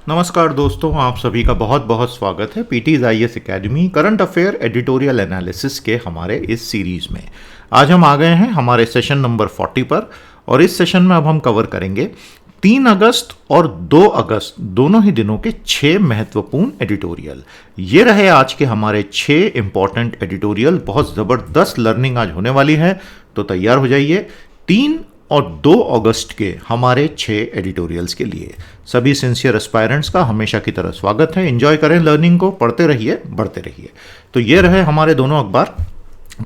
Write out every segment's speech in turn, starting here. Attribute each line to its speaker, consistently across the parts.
Speaker 1: नमस्कार दोस्तों, आप सभी का बहुत बहुत स्वागत है PTs IAS academy current affair editorial analysis के हमारे इस सीरीज में। आज हम आ गए हैं हमारे सेशन नंबर 40 पर और इस सेशन में अब हम कवर करेंगे 3 अगस्त और 2 अगस्त दोनों ही दिनों के 6 महत्वपूर्ण एडिटोरियल। ये रहे आज के हमारे 6 इंपॉर्टेंट एडिटोरियल। बहुत ज़बरदस्त लर्निंग आज होने वाली है, तो तैयार हो जाइए 3 और 2 अगस्त के हमारे 6 एडिटोरियल्स के लिए। सभी सिंसियर एस्पायरेंट्स का हमेशा की तरह स्वागत है। एंजॉय करें लर्निंग को, पढ़ते रहिए, बढ़ते रहिए। तो ये रहे हमारे दोनों अखबार।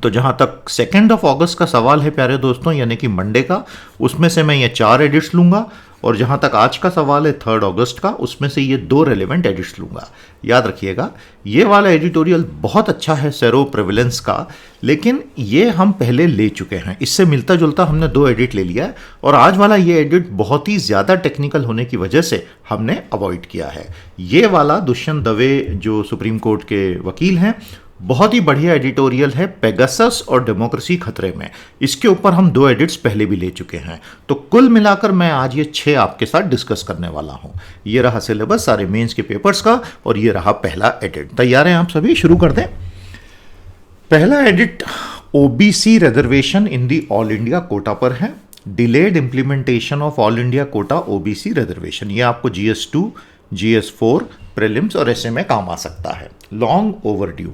Speaker 1: तो जहाँ तक 2 अगस्त का सवाल है प्यारे दोस्तों, यानी कि मंडे का, उसमें से मैं ये 4 एडिट्स लूँगा। और जहाँ तक आज का सवाल है 3 अगस्त का, उसमें से ये 2 रेलेवेंट एडिट्स लूँगा। याद रखिएगा, ये वाला एडिटोरियल बहुत अच्छा है सेरो प्रेवलेंस का, लेकिन ये हम पहले ले चुके हैं। इससे मिलता जुलता हमने 2 एडिट ले लिया है और आज वाला ये एडिट बहुत ही ज़्यादा टेक्निकल होने की वजह से हमने अवॉइड किया है। ये वाला दुष्यंत दवे जो सुप्रीम कोर्ट के वकील हैं, बहुत ही बढ़िया एडिटोरियल है, पेगासस और डेमोक्रेसी खतरे में। इसके ऊपर हम 2 एडिट्स पहले भी ले चुके हैं। तो कुल मिलाकर मैं आज ये 6 आपके साथ डिस्कस करने वाला हूं। ये रहा सिलेबस सारे मेंस के पेपर्स का और ये रहा पहला एडिट। तैयार हैं आप सभी? शुरू कर दें। पहला edit OBC reservation in the all India quota पर है। Delayed implementation of all India quota OBC reservation. ये आपको GS2, GS4 प्रीलिम्स और ऐसे में काम आ सकता है। Long overdue.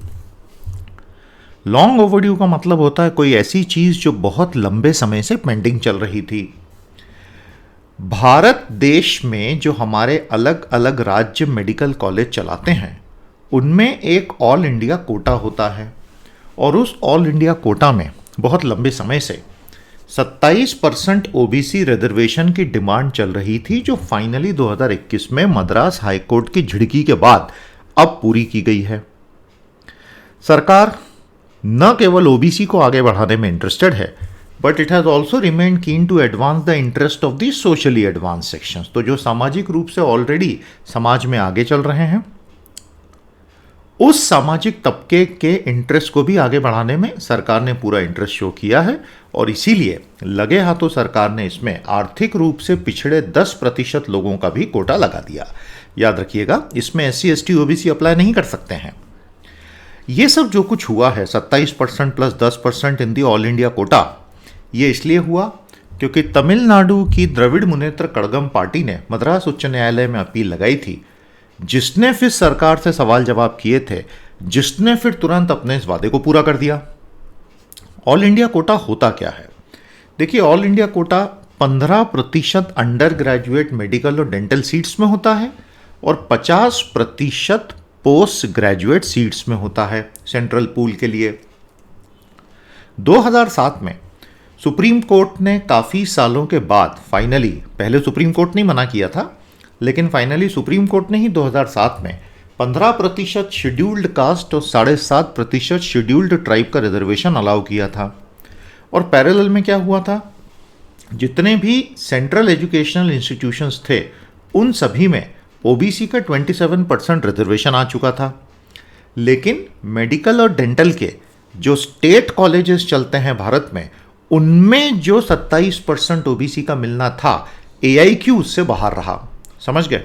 Speaker 1: लॉन्ग ओवरड्यू का मतलब होता है कोई ऐसी चीज जो बहुत लंबे समय से पेंडिंग चल रही थी। भारत देश में जो हमारे अलग अलग राज्य मेडिकल कॉलेज चलाते हैं, उनमें एक ऑल इंडिया कोटा होता है और उस ऑल इंडिया कोटा में बहुत लंबे समय से 27% ओबीसी रिजर्वेशन की डिमांड चल रही थी, जो फाइनली 2021 में मद्रास हाईकोर्ट की झिड़की के बाद अब पूरी की गई है। सरकार न केवल ओबीसी को आगे बढ़ाने में इंटरेस्टेड है, but it has also remained keen to advance the interest of the socially advanced sections. तो जो सामाजिक रूप से ऑलरेडी समाज में आगे चल रहे हैं, उस सामाजिक तबके के इंटरेस्ट को भी आगे बढ़ाने में सरकार ने पूरा इंटरेस्ट शो किया है और इसीलिए लगे हाथों सरकार ने इसमें आर्थिक रूप से पिछड़े 10% लोगों का भी कोटा लगा दिया। याद रखिएगा, इसमें SC ST OBC अप्लाई नहीं कर सकते हैं। ये सब जो कुछ हुआ है 27% plus 10% in the all India quota, ये इसलिए हुआ क्योंकि तमिलनाडु की द्रविड़ मुनेत्र कड़गम पार्टी ने मद्रास उच्च न्यायालय में अपील लगाई थी, जिसने फिर सरकार से सवाल जवाब किए थे, जिसने फिर तुरंत अपने इस वादे को पूरा कर दिया। ऑल इंडिया कोटा होता क्या है? देखिए, all India quota 15% under graduate medical और डेंटल सीट्स में होता है और 50% पोस्ट ग्रेजुएट सीट्स में होता है सेंट्रल पूल के लिए। 2007 में सुप्रीम कोर्ट ने काफ़ी सालों के बाद फाइनली, पहले सुप्रीम कोर्ट ने मना किया था, लेकिन फाइनली सुप्रीम कोर्ट ने ही 2007 में 15% शेड्यूल्ड कास्ट और 7.5% शेड्यूल्ड ट्राइब का रिजर्वेशन अलाउ किया था। और पैरेलल में क्या हुआ था, जितने भी सेंट्रल एजुकेशनल इंस्टीट्यूशंस थे, उन सभी में ओबीसी का 27% रिजर्वेशन आ चुका था। लेकिन मेडिकल और डेंटल के जो स्टेट कॉलेजेस चलते हैं भारत में, उनमें जो 27% ओबीसी का मिलना था, AIQ उससे बाहर रहा। समझ गए?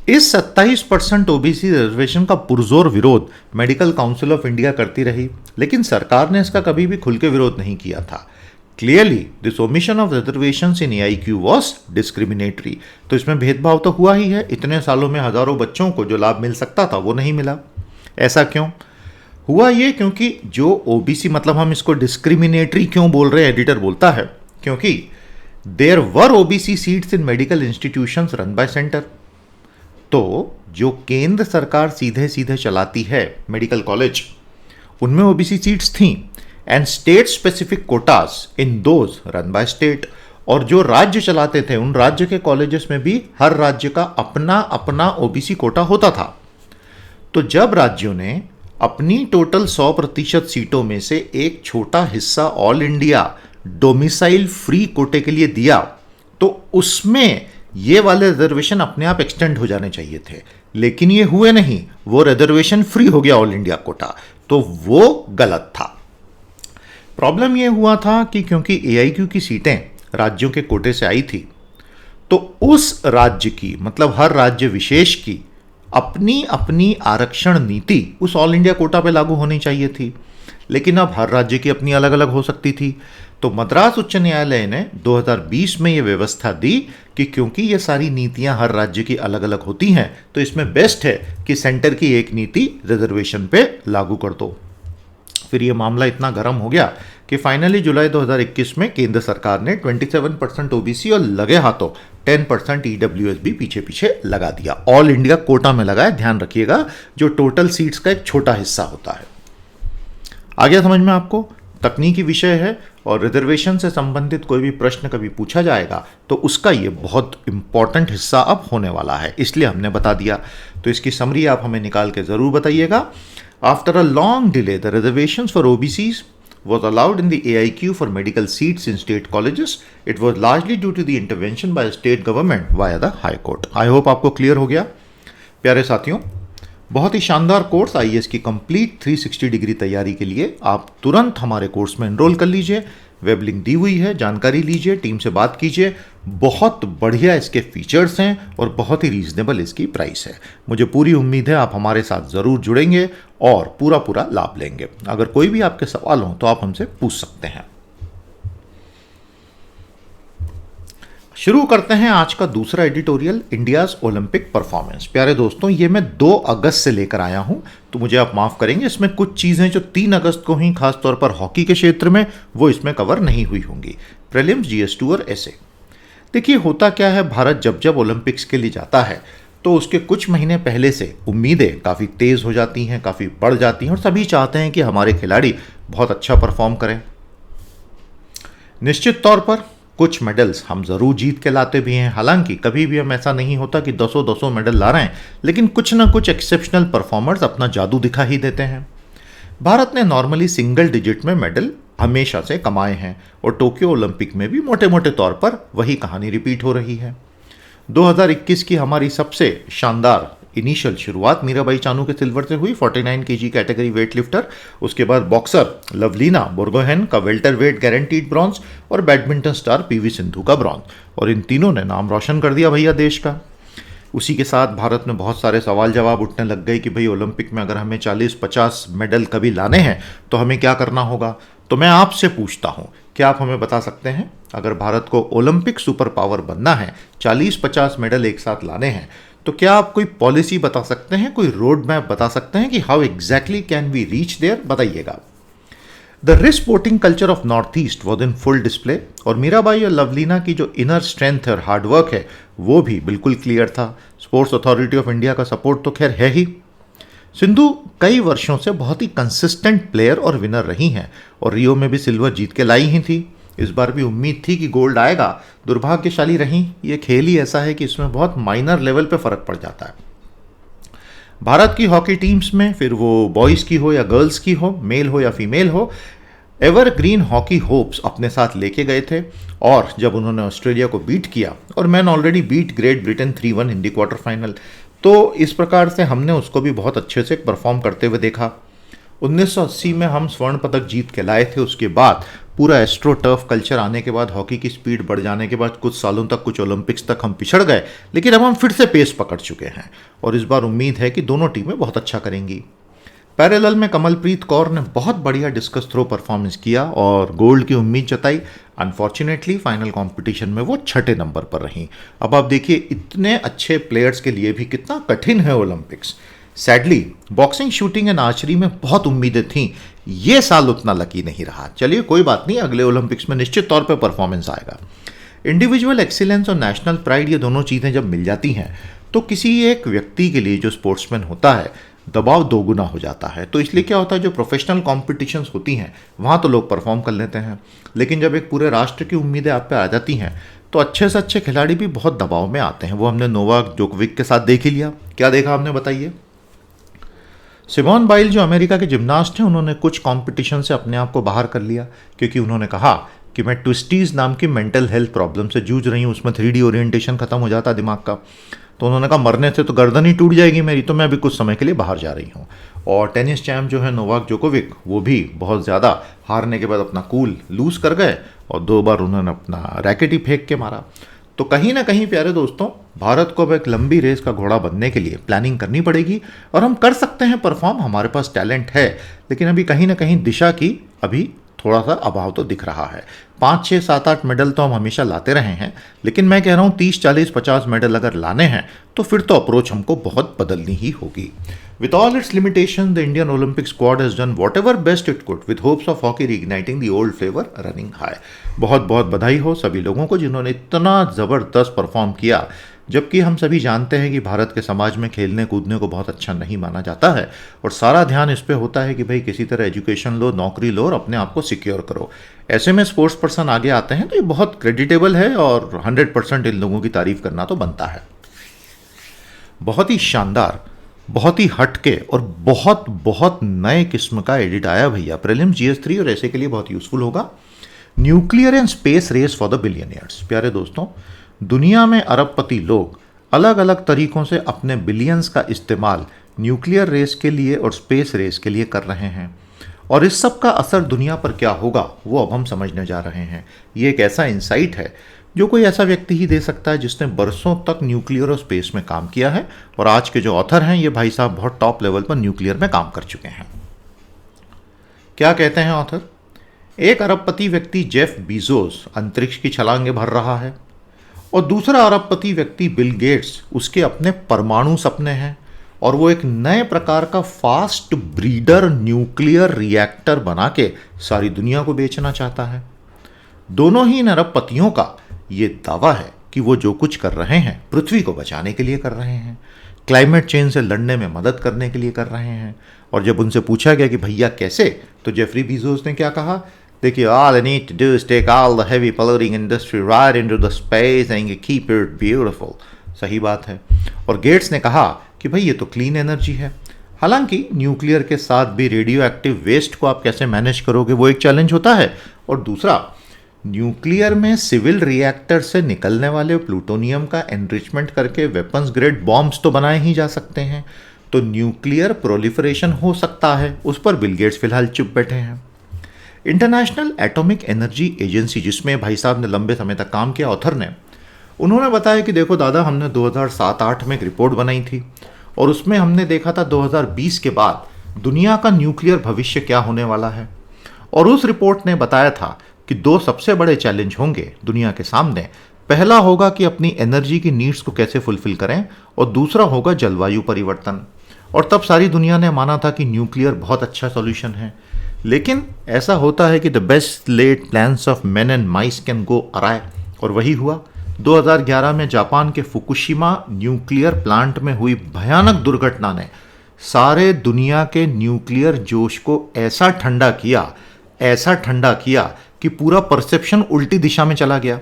Speaker 1: इस 27% ओबीसी रिजर्वेशन का पुरजोर विरोध मेडिकल काउंसिल ऑफ इंडिया करती रही, लेकिन सरकार ने इसका कभी भी खुल के विरोध नहीं किया था। Clearly this omission of reservations in AIQ was discriminatory. तो इसमें भेदभाव तो हुआ ही है। इतने सालों में हजारों बच्चों को जो लाभ मिल सकता था वो नहीं मिला। ऐसा क्यों हुआ? ये क्योंकि जो ओबीसी, मतलब हम इसको डिस्क्रिमिनेटरी क्यों बोल रहे हैं, एडिटर बोलता है, क्योंकि there were OBC seats in medical institutions run by centre. तो जो केंद्र सरकार सीधे सीधे चलाती है मेडिकल कॉलेज, उनमें ओबीसी सीट्स थी and state specific quotas in those run by state. और जो राज्य चलाते थे, उन राज्य के कॉलेजेस में भी हर राज्य का अपना अपना ओबीसी कोटा होता था। तो जब राज्यों ने अपनी टोटल 100% सीटों में से एक छोटा हिस्सा ऑल इंडिया डोमिसाइल फ्री कोटे के लिए दिया, तो उसमें ये वाले रिजर्वेशन अपने आप एक्सटेंड हो जाने चाहिए थे, लेकिन ये हुए नहीं। वो रिजर्वेशन फ्री हो गया ऑल इंडिया कोटा, तो वो गलत था। प्रॉब्लम ये हुआ था कि क्योंकि AIQ की सीटें राज्यों के कोटे से आई थी, तो तो उस राज्य की, मतलब हर राज्य विशेष की अपनी अपनी आरक्षण नीति उस ऑल इंडिया कोटा पे लागू होनी चाहिए थी, लेकिन अब हर राज्य की अपनी अलग अलग हो सकती थी। तो मद्रास उच्च न्यायालय ने 2020 में ये व्यवस्था दी कि क्योंकि ये सारी नीतियां हर राज्य की अलग अलग होती हैं, तो इसमें बेस्ट है कि सेंटर की एक नीति रिजर्वेशन पे लागू कर दो। फिर ये मामला इतना गर्म हो गया कि फाइनली जुलाई 2021 में केंद्र सरकार ने 27% ओबीसी और लगे हाथों 10% ईडब्ल्यूएस भी पीछे पीछे लगा दिया। ऑल इंडिया कोटा में लगाया, ध्यान रखिएगा, जो टोटल सीट्स का एक छोटा हिस्सा होता है। आ गया समझ में आपको? तकनीकी विषय है और रिजर्वेशन से संबंधित कोई भी प्रश्न कभी पूछा जाएगा तो उसका ये बहुत इंपॉर्टेंट हिस्सा अब होने वाला है, इसलिए हमने बता दिया। तो इसकी समरी आप हमें निकाल के ज़रूर बताइएगा। After a long delay the reservations for OBCs was allowed in the AIQ for medical seats in state colleges. It was largely due to the intervention by the state government via the High Court. I hope आपको clear हो गया। प्यारे साथियों, बहुत ही शानदार course IAS की complete 360 degree तैयारी के लिए आप तुरंत हमारे कोर्स में एनरोल कर लीजिए। वेब लिंक दी हुई है, जानकारी लीजिए, टीम से बात कीजिए। बहुत बढ़िया इसके फीचर्स हैं और बहुत ही रीजनेबल इसकी प्राइस है। मुझे पूरी उम्मीद है आप हमारे साथ ज़रूर जुड़ेंगे और पूरा लाभ लेंगे। अगर कोई भी आपके सवाल हो तो आप हमसे पूछ सकते हैं। शुरू करते हैं आज का दूसरा एडिटोरियल, इंडियाज ओलंपिक परफॉर्मेंस। प्यारे दोस्तों, ये मैं 2 अगस्त से लेकर आया हूं, तो मुझे आप माफ करेंगे, इसमें कुछ चीजें जो 3 अगस्त को ही खासतौर पर हॉकी के क्षेत्र में, वो इसमें कवर नहीं हुई होंगी। प्रीलिम्स, जीएस2 और ऐसे। देखिए होता क्या है, भारत जब जब ओलंपिक्स के लिए जाता है तो उसके कुछ महीने पहले से उम्मीदें काफ़ी तेज़ हो जाती हैं, काफ़ी बढ़ जाती हैं और सभी चाहते हैं कि हमारे खिलाड़ी बहुत अच्छा परफॉर्म करें। निश्चित तौर पर कुछ मेडल्स हम ज़रूर जीत के लाते भी हैं, हालांकि कभी भी हम ऐसा नहीं होता कि 200 मेडल ला रहे हैं, लेकिन कुछ ना कुछ एक्सेप्शनल परफॉर्मर्स अपना जादू दिखा ही देते हैं। भारत ने नॉर्मली सिंगल डिजिट में मेडल हमेशा से कमाए हैं और टोक्यो ओलंपिक में भी मोटे मोटे तौर पर वही कहानी रिपीट हो रही है। 2021 की हमारी सबसे शानदार इनिशियल शुरुआत मीराबाई चानू के सिल्वर से हुई, 49 केजी कैटेगरी वेट लिफ्टर। उसके बाद बॉक्सर लवलीना बोर्गोहेन का वेल्टर वेट गारंटीड ब्रॉन्ज और बैडमिंटन स्टार पीवी सिंधु का ब्रॉन्ज, और इन तीनों ने नाम रोशन कर दिया भैया देश का। उसी के साथ भारत में बहुत सारे सवाल जवाब उठने लग गए कि भाई ओलंपिक में अगर हमें 40-50 मेडल कभी लाने हैं तो हमें क्या करना होगा। तो मैं आपसे पूछता हूं, क्या आप हमें बता सकते हैं, अगर भारत को ओलंपिक सुपर पावर बनना है, 40-50 मेडल एक साथ लाने हैं, तो क्या आप कोई पॉलिसी बता सकते हैं, कोई रोड मैप बता सकते हैं कि how exactly can we reach there? बताइएगा। The risk sporting culture of North East was in full display, और मीराबाई और लवलीना की जो इनर स्ट्रेंथ और हार्डवर्क है वो भी बिल्कुल क्लियर था। स्पोर्ट्स अथॉरिटी ऑफ इंडिया का सपोर्ट तो खैर है ही। सिंधु कई वर्षों से बहुत ही कंसिस्टेंट प्लेयर और विनर रही हैं और रियो में भी सिल्वर जीत के लाई ही थी। इस बार भी उम्मीद थी कि गोल्ड आएगा, दुर्भाग्यशाली रही। ये खेल ही ऐसा है कि इसमें बहुत माइनर लेवल पे फर्क पड़ जाता है। भारत की हॉकी टीम्स में, फिर वो बॉयज़ की हो या गर्ल्स की हो, मेल हो या फीमेल हो, एवरग्रीन हॉकी होप्स अपने साथ लेके गए थे। और जब उन्होंने ऑस्ट्रेलिया को बीट किया, और men already beat Great Britain 3-1 in the quarter final, तो इस प्रकार से हमने उसको भी बहुत अच्छे से परफॉर्म करते हुए देखा। 1980 में हम स्वर्ण पदक जीत के लाए थे। उसके बाद पूरा एस्ट्रो टर्फ कल्चर आने के बाद, हॉकी की स्पीड बढ़ जाने के बाद कुछ सालों तक, कुछ ओलंपिक्स तक हम पिछड़ गए, लेकिन अब हम फिर से पेस पकड़ चुके हैं और इस बार उम्मीद है कि दोनों टीमें बहुत अच्छा करेंगी। पैरेलल में कमलप्रीत कौर ने बहुत बढ़िया डिस्कस थ्रो परफॉर्मेंस किया और गोल्ड की उम्मीद जताई। अनफॉर्चुनेटली फाइनल कंपटीशन में वो 6ठे नंबर पर रहीं। अब आप देखिए, इतने अच्छे प्लेयर्स के लिए भी कितना कठिन है Olympics. Sadly boxing, shooting and archery में बहुत उम्मीदें थीं, ये साल उतना लकी नहीं रहा। चलिए कोई बात नहीं, अगले ओलंपिक्स में निश्चित तौर पर परफॉर्मेंस आएगा। इंडिविजुअल एक्सीलेंस और नेशनल प्राइड, ये दोनों चीज़ें जब मिल जाती हैं तो किसी एक व्यक्ति के लिए, जो स्पोर्ट्समैन होता है, दबाव दोगुना हो जाता है। तो इसलिए क्या होता है, जो प्रोफेशनल कॉम्पिटिशन्स होती हैं वहाँ तो लोग परफॉर्म कर लेते हैं, लेकिन जब एक पूरे राष्ट्र की उम्मीदें आप पे आ जाती हैं तो अच्छे से अच्छे खिलाड़ी भी बहुत दबाव में आते हैं। वो हमने नोवाक जोकोविक के साथ देख ही लिया। क्या देखा हमने, बताइए। सिमोन बाइल जो अमेरिका के जिम्नास्ट हैं, उन्होंने कुछ कंपटीशन से अपने आप को बाहर कर लिया क्योंकि उन्होंने कहा कि मैं ट्विस्टीज़ नाम की मेंटल हेल्थ प्रॉब्लम से जूझ रही हूँ, उसमें 3D ओरिएंटेशन खत्म हो जाता दिमाग का। तो उन्होंने कहा मरने से तो गर्दन ही टूट जाएगी मेरी, तो मैं अभी कुछ समय के लिए बाहर जा रही हूँ। और टेनिस चैम्प जो है नोवाक जोकोविक, वो भी बहुत ज़्यादा हारने के बाद अपना कूल लूज़ कर गए और 2 बार उन्होंने अपना रैकेट ही फेंक के मारा। तो कहीं ना कहीं प्यारे दोस्तों, भारत को अब एक लंबी रेस का घोड़ा बनने के लिए प्लानिंग करनी पड़ेगी। और हम कर सकते हैं परफॉर्म, हमारे पास टैलेंट है, लेकिन अभी कहीं ना कहीं दिशा की अभी थोड़ा सा अभाव तो दिख रहा है। 5, 6, 7, 8 मेडल तो हम हमेशा लाते रहे हैं, लेकिन मैं कह रहा हूँ 30, 40, 50 मेडल अगर लाने हैं तो फिर तो अप्रोच हमको बहुत बदलनी ही होगी। With all its limitations, the Indian Olympic squad has done whatever best it could with hopes of hockey reigniting the old flavor running high. बहुत बहुत बधाई हो सभी लोगों को जिन्होंने इतना ज़बरदस्त परफॉर्म किया, जबकि हम सभी जानते हैं कि भारत के समाज में खेलने कूदने को बहुत अच्छा नहीं माना जाता है और सारा ध्यान इस पे होता है कि भाई किसी तरह एजुकेशन लो, नौकरी लो और अपने आप को सिक्योर करो। ऐसे में स्पोर्ट्स पर्सन आगे आते हैं तो ये बहुत क्रेडिटेबल है और 100% इन लोगों की तारीफ करना तो बनता है। बहुत ही शानदार, बहुत ही हटके और बहुत बहुत नए किस्म का एडिट आया भैया प्रीलिम्स GS3, और ऐसे के लिए बहुत यूजफुल होगा। Nuclear and space race for the billionaires. प्यारे दोस्तों, दुनिया में अरबपति लोग अलग अलग तरीकों से अपने बिलियंस का इस्तेमाल न्यूक्लियर रेस के लिए और स्पेस रेस के लिए कर रहे हैं, और इस सब का असर दुनिया पर क्या होगा वो अब हम समझने जा रहे हैं। ये एक ऐसा इंसाइट है जो कोई ऐसा व्यक्ति ही दे सकता है जिसने बरसों तक न्यूक्लियर और स्पेस में काम किया है, और आज के जो ऑथर हैं ये भाई साहब बहुत टॉप लेवल पर न्यूक्लियर में काम कर चुके हैं। क्या कहते हैं ऑथर? एक अरबपति व्यक्ति जेफ बीजोस अंतरिक्ष की छलांगें भर रहा है, और दूसरा अरबपति व्यक्ति बिल गेट्स, उसके अपने परमाणु सपने हैं, और वो एक नए प्रकार का फास्ट ब्रीडर न्यूक्लियर रिएक्टर बना के सारी दुनिया को बेचना चाहता है। दोनों ही इन अरबपतियों का ये दावा है कि वो जो कुछ कर रहे हैं पृथ्वी को बचाने के लिए कर रहे हैं, क्लाइमेट चेंज से लड़ने में मदद करने के लिए कर रहे हैं। और जब उनसे पूछा गया कि भैया कैसे, तो जेफरी बीजोस ने क्या कहा? देखिए, all I need to do is take all the heavy polluting industry right into the space and keep it beautiful। सही बात है। और गेट्स ने कहा कि भाई ये तो क्लीन एनर्जी है। हालांकि न्यूक्लियर के साथ भी रेडियो एक्टिव वेस्ट को आप कैसे मैनेज करोगे वो एक चैलेंज होता है, और दूसरा न्यूक्लियर में सिविल रिएक्टर से निकलने वाले प्लूटोनियम का एनरिचमेंट करके वेपन्स ग्रेड बॉम्ब्स तो बनाए ही जा सकते हैं, तो न्यूक्लियर प्रोलिफरेशन हो सकता है, उस पर बिल गेट्स फिलहाल चुप बैठे हैं। इंटरनेशनल एटॉमिक एनर्जी एजेंसी, जिसमें भाई साहब ने लंबे समय तक काम किया, ऑथर ने, उन्होंने बताया कि देखो दादा, हमने 2007-8 में एक रिपोर्ट बनाई थी और उसमें हमने देखा था 2020 के बाद दुनिया का न्यूक्लियर भविष्य क्या होने वाला है। और उस रिपोर्ट ने बताया था कि 2 सबसे बड़े चैलेंज होंगे दुनिया के सामने। पहला होगा कि अपनी एनर्जी की नीड्स को कैसे फुलफिल करें, और दूसरा होगा जलवायु परिवर्तन। और तब सारी दुनिया ने माना था कि न्यूक्लियर बहुत अच्छा सॉल्यूशन है, लेकिन ऐसा होता है कि the best laid plans of men and mice can go awry, और वही हुआ। 2011 में जापान के फुकुशिमा न्यूक्लियर प्लांट में हुई भयानक दुर्घटना ने सारे दुनिया के न्यूक्लियर जोश को ऐसा ठंडा किया कि पूरा परसेप्शन उल्टी दिशा में चला गया।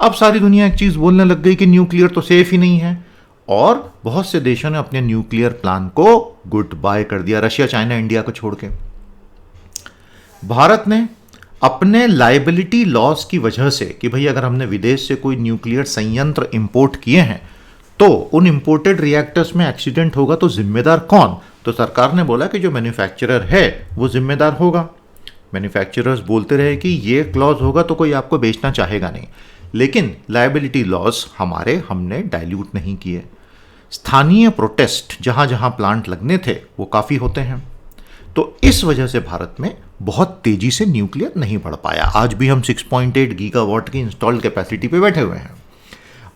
Speaker 1: अब सारी दुनिया एक चीज बोलने लग गई कि न्यूक्लियर तो सेफ ही नहीं है, और बहुत से देशों ने अपने न्यूक्लियर प्लान को गुड बाय कर दिया, रशिया, चाइना, इंडिया को छोड़ के। भारत ने अपने लायबिलिटी लॉस की वजह से कि भाई अगर हमने विदेश से कोई न्यूक्लियर संयंत्र इंपोर्ट किए हैं तो उन इंपोर्टेड रिएक्टर्स में एक्सीडेंट होगा तो जिम्मेदार कौन? तो सरकार ने बोला कि जो मैन्युफैक्चरर है वो जिम्मेदार होगा। मैन्युफैक्चरर्स बोलते रहे कि ये क्लॉज होगा तो कोई आपको बेचना चाहेगा नहीं, लेकिन लायबिलिटी लॉस हमने डाइल्यूट नहीं किए। स्थानीय प्रोटेस्ट जहां जहां प्लांट लगने थे वो काफ़ी होते हैं, तो इस वजह से भारत में बहुत तेजी से न्यूक्लियर नहीं बढ़ पाया। आज भी हम 6.8 गीगावाट की इंस्टॉल्ड कैपेसिटी पे बैठे हुए हैं।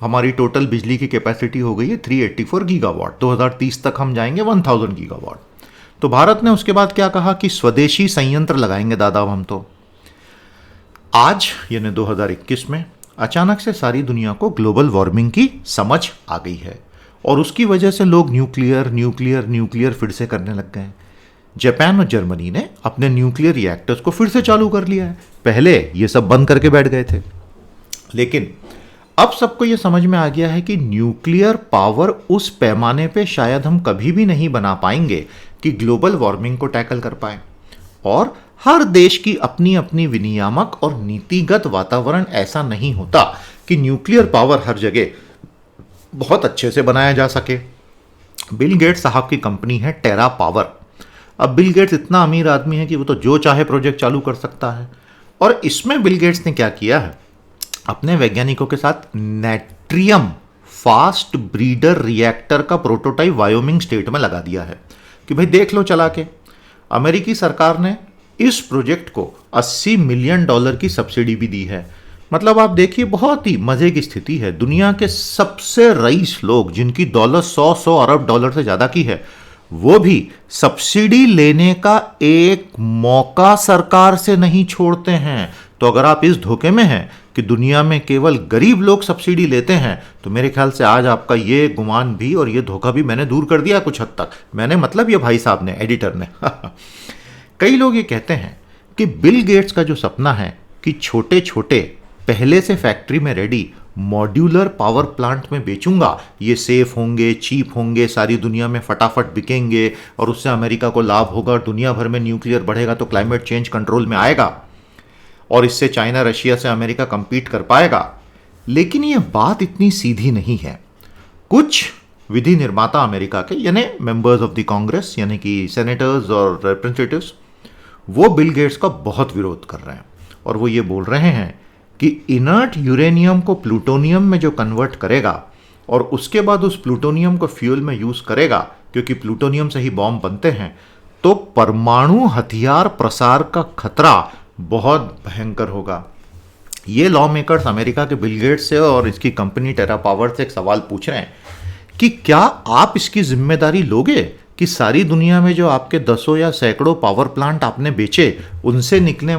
Speaker 1: हमारी टोटल बिजली की कैपेसिटी हो गई है 384 गीगावाट। 2030 तक हम जाएंगे 1000 गीगावाट। तो भारत ने उसके बाद क्या कहा कि स्वदेशी संयंत्र लगाएंगे दादा हम तो। आज यानी 2021 में अचानक से सारी दुनिया को ग्लोबल वार्मिंग की समझ आ गई है, और उसकी वजह से लोग न्यूक्लियर फिर से करने लग गए। जापान और जर्मनी ने अपने न्यूक्लियर रिएक्टर्स को फिर से चालू कर लिया है। पहले ये सब बंद करके बैठ गए थे, लेकिन अब सबको ये समझ में आ गया है कि न्यूक्लियर पावर उस पैमाने पे शायद हम कभी भी नहीं बना पाएंगे कि ग्लोबल वार्मिंग को टैकल कर पाए। और हर देश की अपनी अपनी विनियामक और नीतिगत वातावरण ऐसा नहीं होता कि न्यूक्लियर पावर हर जगह बहुत अच्छे से बनाया जा सके। बिल गेट्स साहब की कंपनी है टेरा पावर। अब बिल गेट्स इतना अमीर आदमी है कि वो तो जो चाहे प्रोजेक्ट चालू कर सकता है, और इसमें बिल गेट्स ने क्या किया है, अपने वैज्ञानिकों के साथ नेट्रियम फास्ट ब्रीडर रिएक्टर का प्रोटोटाइप वायोमिंग स्टेट में लगा दिया है कि भाई देख लो चला के। अमेरिकी सरकार ने इस प्रोजेक्ट को $80 मिलियन की सब्सिडी भी दी है। मतलब आप देखिए, बहुत ही मजे की स्थिति है। दुनिया के सबसे रईस लोग जिनकी दौलत 100 अरब डॉलर से ज्यादा की है, वो भी सब्सिडी लेने का एक मौका सरकार से नहीं छोड़ते हैं। तो अगर आप इस धोखे में हैं कि दुनिया में केवल गरीब लोग सब्सिडी लेते हैं, तो मेरे ख्याल से आज आपका ये गुमान भी और ये धोखा भी मैंने दूर कर दिया कुछ हद तक। मैंने मतलब ये भाई साहब ने, एडिटर ने। कई लोग ये कहते हैं कि बिल गेट्स का जो सपना है कि छोटे छोटे पहले से फैक्ट्री में रेडी मॉड्यूलर पावर प्लांट में बेचूंगा, ये सेफ होंगे, चीप होंगे, सारी दुनिया में फटाफट बिकेंगे और उससे अमेरिका को लाभ होगा और दुनिया भर में न्यूक्लियर बढ़ेगा तो क्लाइमेट चेंज कंट्रोल में आएगा और इससे चाइना रशिया से अमेरिका कंपीट कर पाएगा। लेकिन ये बात इतनी सीधी नहीं है। कुछ विधि निर्माता अमेरिका के, यानी मेंबर्स ऑफ द कांग्रेस, यानी कि सेनेटर्स और रिप्रेजेंटेटिव्स, वो बिल गेट्स का बहुत विरोध कर रहे हैं और वो ये बोल रहे हैं कि इनर्ट यूरेनियम को प्लूटोनियम में जो कन्वर्ट करेगा और उसके बाद उस प्लूटोनियम को फ्यूल में यूज करेगा, क्योंकि प्लूटोनियम से ही बॉम्ब बनते हैं, तो परमाणु हथियार प्रसार का खतरा बहुत भयंकर होगा। ये लॉ मेकर्स अमेरिका के बिल गेट्स से और इसकी कंपनी टेरा पावर से एक सवाल पूछ रहे हैं कि क्या आप इसकी जिम्मेदारी लोगे कि सारी दुनिया में जो आपके दसों या सैकड़ों पावर प्लांट आपने बेचे, उनसे निकलने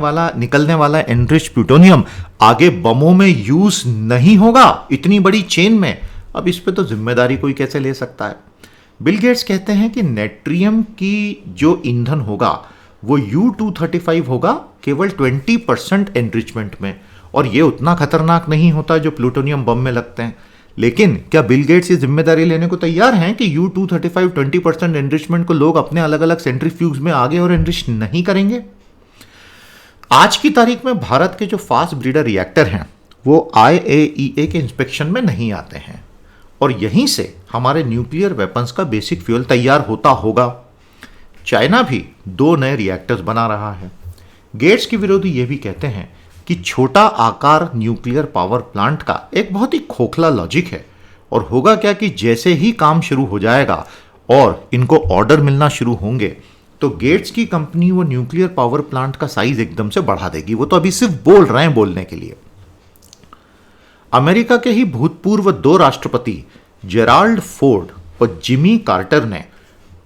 Speaker 1: वाला एनरिच्ड प्लूटोनियम आगे बमों में यूज नहीं होगा इतनी बड़ी चेन में? अब इस पे तो जिम्मेदारी कोई कैसे ले सकता है? बिल गेट्स कहते हैं कि नेट्रियम की जो ईंधन होगा वो U-235 होगा केवल 20% एनरिचमेंट में, और ये उतना खतरनाक नहीं होता जो प्लूटोनियम बम में लगते हैं। लेकिन क्या बिल गेट्स ये जिम्मेदारी लेने को तैयार हैं कि U-235 20% एनरिचमेंट को लोग अपने अलग अलग सेंट्रीफ्यूज में आगे और एनरिच नहीं करेंगे? आज की तारीख में भारत के जो फास्ट ब्रीडर रिएक्टर हैं वो IAEA के इंस्पेक्शन में नहीं आते हैं और यहीं से हमारे न्यूक्लियर वेपन्स का बेसिक फ्यूल तैयार होता होगा। चाइना भी 2 नए रिएक्टर्स बना रहा है। गेट्स के विरोधी ये भी कहते हैं कि छोटा आकार न्यूक्लियर पावर प्लांट का एक बहुत ही खोखला लॉजिक है और होगा क्या कि जैसे ही काम शुरू हो जाएगा और इनको ऑर्डर मिलना शुरू होंगे तो गेट्स की कंपनी वो न्यूक्लियर पावर प्लांट का साइज एकदम से बढ़ा देगी। वो तो अभी सिर्फ बोल रहे हैं बोलने के लिए। अमेरिका के ही भूतपूर्व 2 राष्ट्रपति जेराल्ड फोर्ड और जिमी कार्टर ने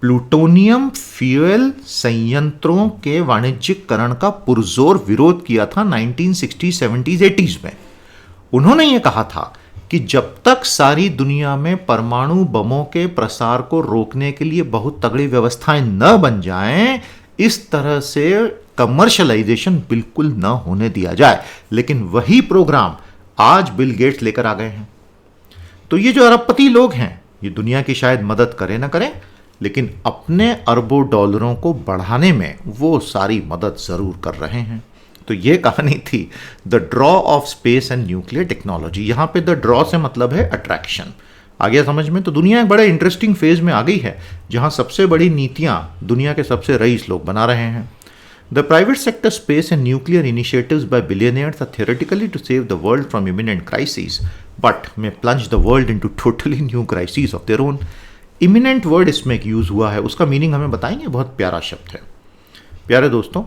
Speaker 1: प्लूटोनियम फ्यूल संयंत्रों के वाणिज्यिकरण का पुरजोर विरोध किया था 1960s, 70s, 80s में। उन्होंने ये कहा था कि जब तक सारी दुनिया में परमाणु बमों के प्रसार को रोकने के लिए बहुत तगड़ी व्यवस्थाएं न बन जाएं, इस तरह से कमर्शलाइजेशन बिल्कुल न होने दिया जाए। लेकिन वही प्रोग्राम आज बिल गेट्स लेकर आ गए हैं। तो ये जो अरबपति लोग हैं, ये दुनिया की शायद मदद करें ना करें, लेकिन अपने अरबों डॉलरों को बढ़ाने में वो सारी मदद जरूर कर रहे हैं। तो ये कहानी थी the draw of space and nuclear technology. यहां पे द ड्रॉ से मतलब है अट्रैक्शन। आ गया समझ में? तो दुनिया एक बड़े इंटरेस्टिंग फेज में आ गई है जहां सबसे बड़ी नीतियां दुनिया के सबसे रईस लोग बना रहे हैं। The private sector space and nuclear initiatives by billionaires are theoretically to save the world from imminent crisis, but may plunge the world into totally new crisis of their own. Imminent word इसमें एक use हुआ है, उसका meaning हमें बताएंगे। बहुत प्यारा शब्द है। प्यारे दोस्तों,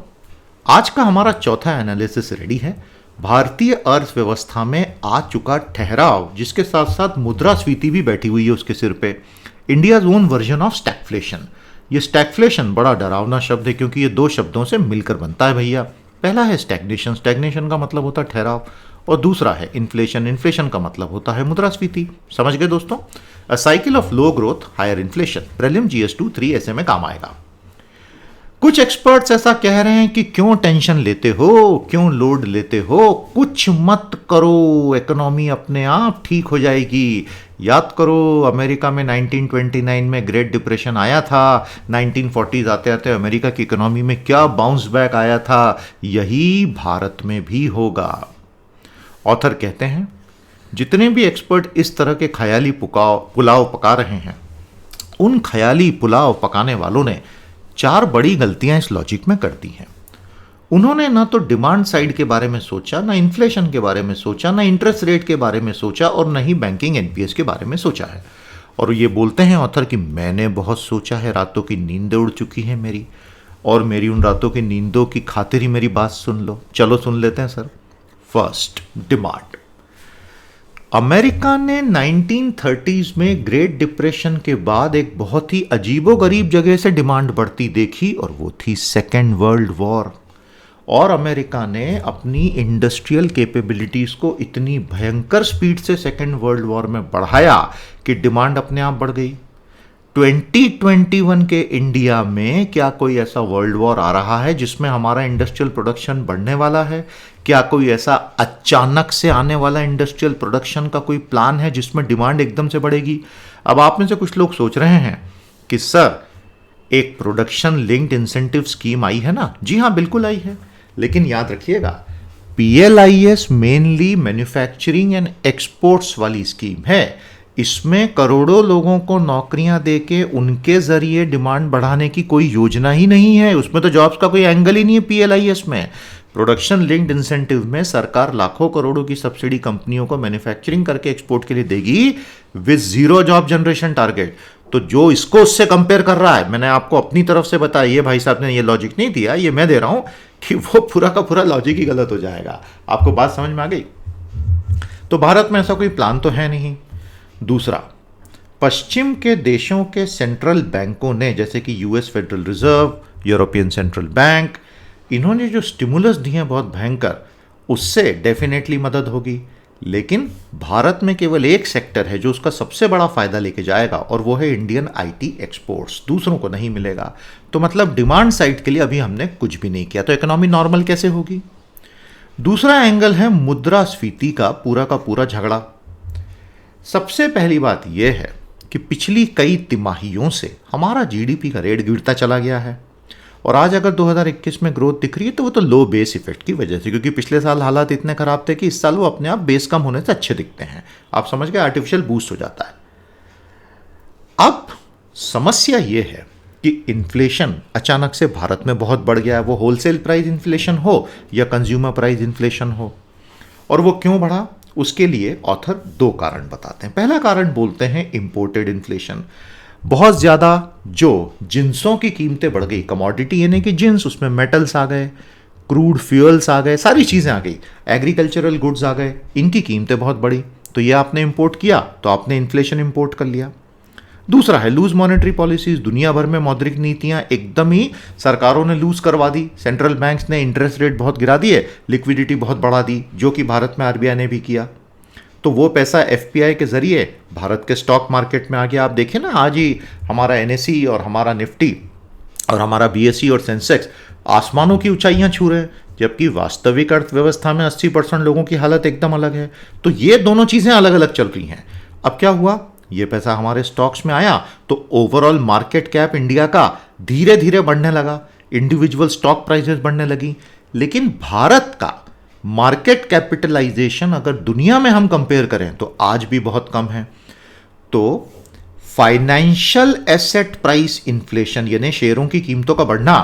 Speaker 1: आज का हमारा चौथा एनालिसिस रेडी है। भारतीय अर्थव्यवस्था में आ चुका ठहराव, जिसके साथ साथ मुद्रास्फीति भी बैठी हुई है उसके सिर पे। India's own version of stagflation. ये स्टैगफ्लेशन बड़ा डरावना शब्द है क्योंकि ये 2 शब्दों से मिलकर बनता है भैया। पहला है स्टैग्नेशन, स्टैग्नेशन का मतलब होता है ठहराव, और दूसरा है इन्फ्लेशन, इन्फ्लेशन का मतलब होता है मुद्रास्फीति। समझ गए दोस्तों? A cycle of low growth higher inflation. Prelim GS2 3 ऐसे में काम आएगा। कुछ एक्सपर्ट्स ऐसा कह रहे हैं कि क्यों टेंशन लेते हो, क्यों लोड लेते हो, कुछ मत करो, इकोनॉमी अपने आप ठीक हो जाएगी। याद करो, अमेरिका में 1929 में ग्रेट डिप्रेशन आया था, 1940s आते आते अमेरिका की इकोनॉमी में क्या बाउंस बैक आया था, यही भारत में भी होगा। ऑथर कहते हैं जितने भी एक्सपर्ट इस तरह के ख्याली पुलाव पका रहे हैं, उन ख्याली पुलाव पकाने वालों ने 4 बड़ी गलतियां इस लॉजिक में कर दी हैं। उन्होंने ना तो डिमांड साइड के बारे में सोचा, ना इन्फ्लेशन के बारे में सोचा, ना इंटरेस्ट रेट के बारे में सोचा, और ना ही बैंकिंग एनपीएस के बारे में सोचा है। और ये बोलते हैं ऑथर कि मैंने बहुत सोचा है, रातों की नींदें उड़ चुकी हैं मेरी, और मेरी उन रातों की नींदों की खातिर ही मेरी बात सुन लो। चलो सुन लेते हैं सर। First, demand. अमेरिका ने 1930s में ग्रेट डिप्रेशन के बाद एक बहुत ही अजीबोगरीब जगह से डिमांड बढ़ती देखी, और वो थी सेकेंड वर्ल्ड वॉर। और अमेरिका ने अपनी इंडस्ट्रियल कैपेबिलिटीज को इतनी भयंकर स्पीड से सेकेंड वर्ल्ड वॉर में बढ़ाया कि डिमांड अपने आप बढ़ गई। 2021 के इंडिया में क्या कोई ऐसा वर्ल्ड वॉर आ रहा है जिसमें हमारा इंडस्ट्रियल प्रोडक्शन बढ़ने वाला है? क्या कोई ऐसा अचानक से आने वाला इंडस्ट्रियल प्रोडक्शन का कोई प्लान है जिसमें डिमांड एकदम से बढ़ेगी? अब आप में से कुछ लोग सोच रहे हैं कि सर एक प्रोडक्शन लिंक्ड इंसेंटिव स्कीम आई है ना। जी हाँ, बिल्कुल आई है, लेकिन याद रखिएगा PLIS mainly manufacturing and exports वाली स्कीम है। इसमें करोड़ों लोगों को नौकरियां देके उनके जरिए डिमांड बढ़ाने की कोई योजना ही नहीं है। उसमें तो जॉब्स का कोई एंगल ही नहीं है। PLIS में प्रोडक्शन लिंक्ड इंसेंटिव में सरकार लाखों करोड़ों की सब्सिडी कंपनियों को मैन्युफैक्चरिंग करके एक्सपोर्ट के लिए देगी with zero job generation target. तो जो इसको उससे कंपेयर कर रहा है, मैंने आपको अपनी तरफ से बताया, ये भाई साहब ने ये लॉजिक नहीं दिया, ये मैं दे रहा हूं कि वो पूरा का पूरा लॉजिक ही गलत हो जाएगा। आपको बात समझ में आ गई? तो भारत में ऐसा कोई प्लान तो है नहीं। दूसरा, पश्चिम के देशों के सेंट्रल बैंकों ने, जैसे कि US federal reserve, European central bank, इन्होंने जो स्टिमुलस दिए हैं बहुत भयंकर, उससे डेफिनेटली मदद होगी। लेकिन भारत में केवल एक सेक्टर है जो उसका सबसे बड़ा फायदा लेके जाएगा, और वो है इंडियन आईटी एक्सपोर्ट्स। दूसरों को नहीं मिलेगा। तो मतलब डिमांड साइड के लिए अभी हमने कुछ भी नहीं किया, तो इकोनॉमी नॉर्मल कैसे होगी? दूसरा एंगल है मुद्रास्फीति का पूरा झगड़ा। सबसे पहली बात यह है कि पिछली कई तिमाहियों से हमारा जीडीपी का रेट गिरता चला गया है, और आज अगर 2021 में ग्रोथ दिख रही है तो वो तो लो बेस इफेक्ट की वजह से, क्योंकि पिछले साल हालात इतने खराब थे कि इस साल वो अपने आप बेस कम होने से अच्छे दिखते हैं। आप समझ गए, आर्टिफिशियल बूस्ट हो जाता है। अब समस्या ये है कि इन्फ्लेशन अचानक से भारत में बहुत बढ़ गया है, वो होलसेल प्राइस इन्फ्लेशन हो या कंज्यूमर प्राइस इन्फ्लेशन हो। और वो क्यों बढ़ा, उसके लिए ऑथर दो कारण बताते हैं। पहला कारण बोलते हैं इंपोर्टेड इन्फ्लेशन। बहुत ज़्यादा जो जिन्सों की कीमतें बढ़ गई, कमोडिटी यानी कि जिन्स, उसमें मेटल्स आ गए, क्रूड फ्यूल्स आ गए, सारी चीज़ें आ गई, एग्रीकल्चरल गुड्स आ गए, इनकी कीमतें बहुत बढ़ी। तो ये आपने इंपोर्ट किया तो आपने इन्फ्लेशन इंपोर्ट कर लिया। दूसरा है लूज मॉनेटरी पॉलिसीज। दुनिया भर में मौद्रिक नीतियां एकदम ही सरकारों ने लूज करवा दी। सेंट्रल बैंक्स ने इंटरेस्ट रेट बहुत गिरा दिए, लिक्विडिटी बहुत बढ़ा दी, जो कि भारत में आरबीआई ने भी किया। तो वो पैसा एफपीआई के जरिए भारत के स्टॉक मार्केट में आ गया। आप देखिए ना, आज ही हमारा एनएसई और हमारा निफ्टी और हमारा बीएसई और सेंसेक्स आसमानों की ऊंचाइयां छू रहे हैं, जबकि वास्तविक अर्थव्यवस्था में 80% लोगों की हालत एकदम अलग है। तो ये दोनों चीज़ें अलग अलग चल रही हैं। अब क्या हुआ, ये पैसा हमारे स्टॉक्स में आया तो ओवरऑल मार्केट कैप इंडिया का धीरे धीरे बढ़ने लगा, इंडिविजुअल स्टॉक प्राइसेस बढ़ने लगी। लेकिन भारत का मार्केट कैपिटलाइजेशन अगर दुनिया में हम कंपेयर करें तो आज भी बहुत कम है। तो फाइनेंशियल एसेट प्राइस इन्फ्लेशन यानी शेयरों की कीमतों का बढ़ना,